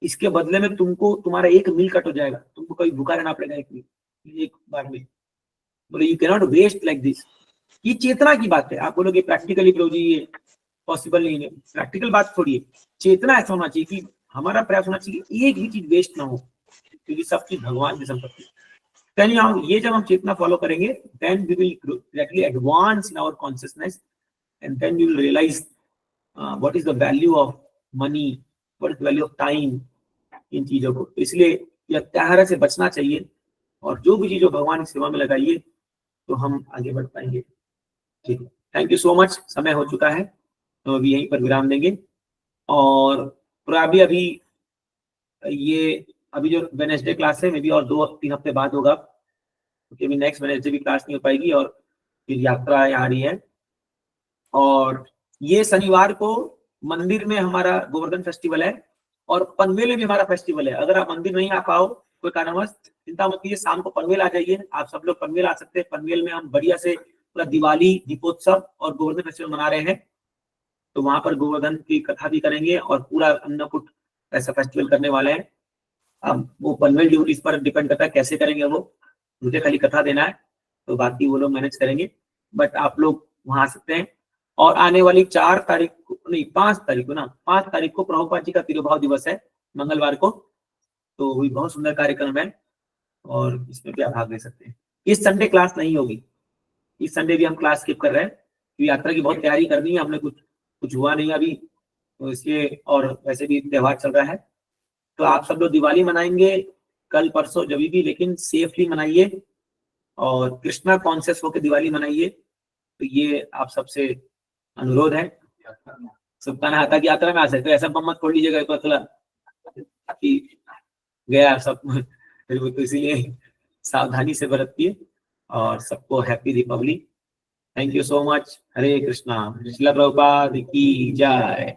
Speaker 1: इसके बदले में तुमको तुम्हारा एक मील कट हो जाएगा, तुमको कभी भूखा रहना पड़ेगा एक बार में। बोले you can not waste like this. ये चेतना की बात है। आप बोलोगे प्रैक्टिकली प्रभु जी ये पॉसिबल नहीं है, प्रैक्टिकल बात छोड़िए, चेतना ऐसा होना चाहिए कि हमारा प्रयास होना चाहिए एक भी चीज वेस्ट ना हो, क्योंकि सब चीज भगवान की संपत्ति। ये जब हम चेतना फॉलो करेंगे, then we will directly advance in our consciousness, and then we will realize what is the value of money, what is the value of time, इन चीजों को। तो इसलिए यह त्याग से बचना चाहिए, और जो भी चीजों भगवान की सेवा में लगाइए तो हम आगे बढ़ पाएंगे। ठीक है, थैंक यू सो मच। समय हो चुका है तो अभी यहीं पर विराम देंगे। और अभी ये अभी जो वेडनेसडे क्लास है, मे बी और 2-3 हफ्ते बाद होगा, क्योंकि अभी नेक्स्ट वेडनेसडे भी क्लास नहीं हो पाएगी, और फिर यात्रा आ रही है। और ये शनिवार को मंदिर में हमारा गोवर्धन फेस्टिवल है, और पनवेल में भी हमारा फेस्टिवल है। अगर आप मंदिर नहीं आ पाओ कोई कारणवश, चिंता मत कीजिए, शाम को पनवेल आ जाइए। आप सब लोग पनवेल आ सकते हैं। पनवेल में हम बढ़िया से पूरा दिवाली, दीपोत्सव और गोवर्धन फेस्टिवल मना रहे हैं। तो वहां पर गोवर्धन की कथा भी करेंगे और पूरा अन्नकूट ऐसा फेस्टिवल करने वाले हैं। अब वो पनवेल इस पर डिपेंड करता है कैसे करेंगे, वो मुझे खाली कथा देना है, तो बाकी वो लोग मैनेज करेंगे। बट आप लोग वहां आ सकते हैं। और आने वाली 5 तारीख को प्रभुपाद जी का तिरुभाव दिवस है, मंगलवार को। तो वही बहुत सुंदर कार्यक्रम है, और इसमें भी आप भाग ले सकते हैं। इस संडे क्लास नहीं होगी, इस संडे भी हम क्लास स्किप कर रहे हैं, क्योंकि यात्रा की बहुत तैयारी करनी है। हमने कुछ हुआ नहीं अभी, तो इसलिए, और वैसे भी त्योहार चल रहा है। तो आप सब लोग दिवाली मनाएंगे कल परसों जब भी, लेकिन सेफली मनाइए और कृष्णा कॉन्शियस होकर दिवाली मनाइए। तो ये आप सबसे अनुरोध है। सबका ना आता कि यात्रा में आ सकते, ऐसा बम मत फोड़ लीजिएगा पतला कि गया सब। तो इसीलिए सावधानी से बरतिए, और सबको happy Deepavali. Thank you so much. Hare Krishna. Srila Prabhupada की जय।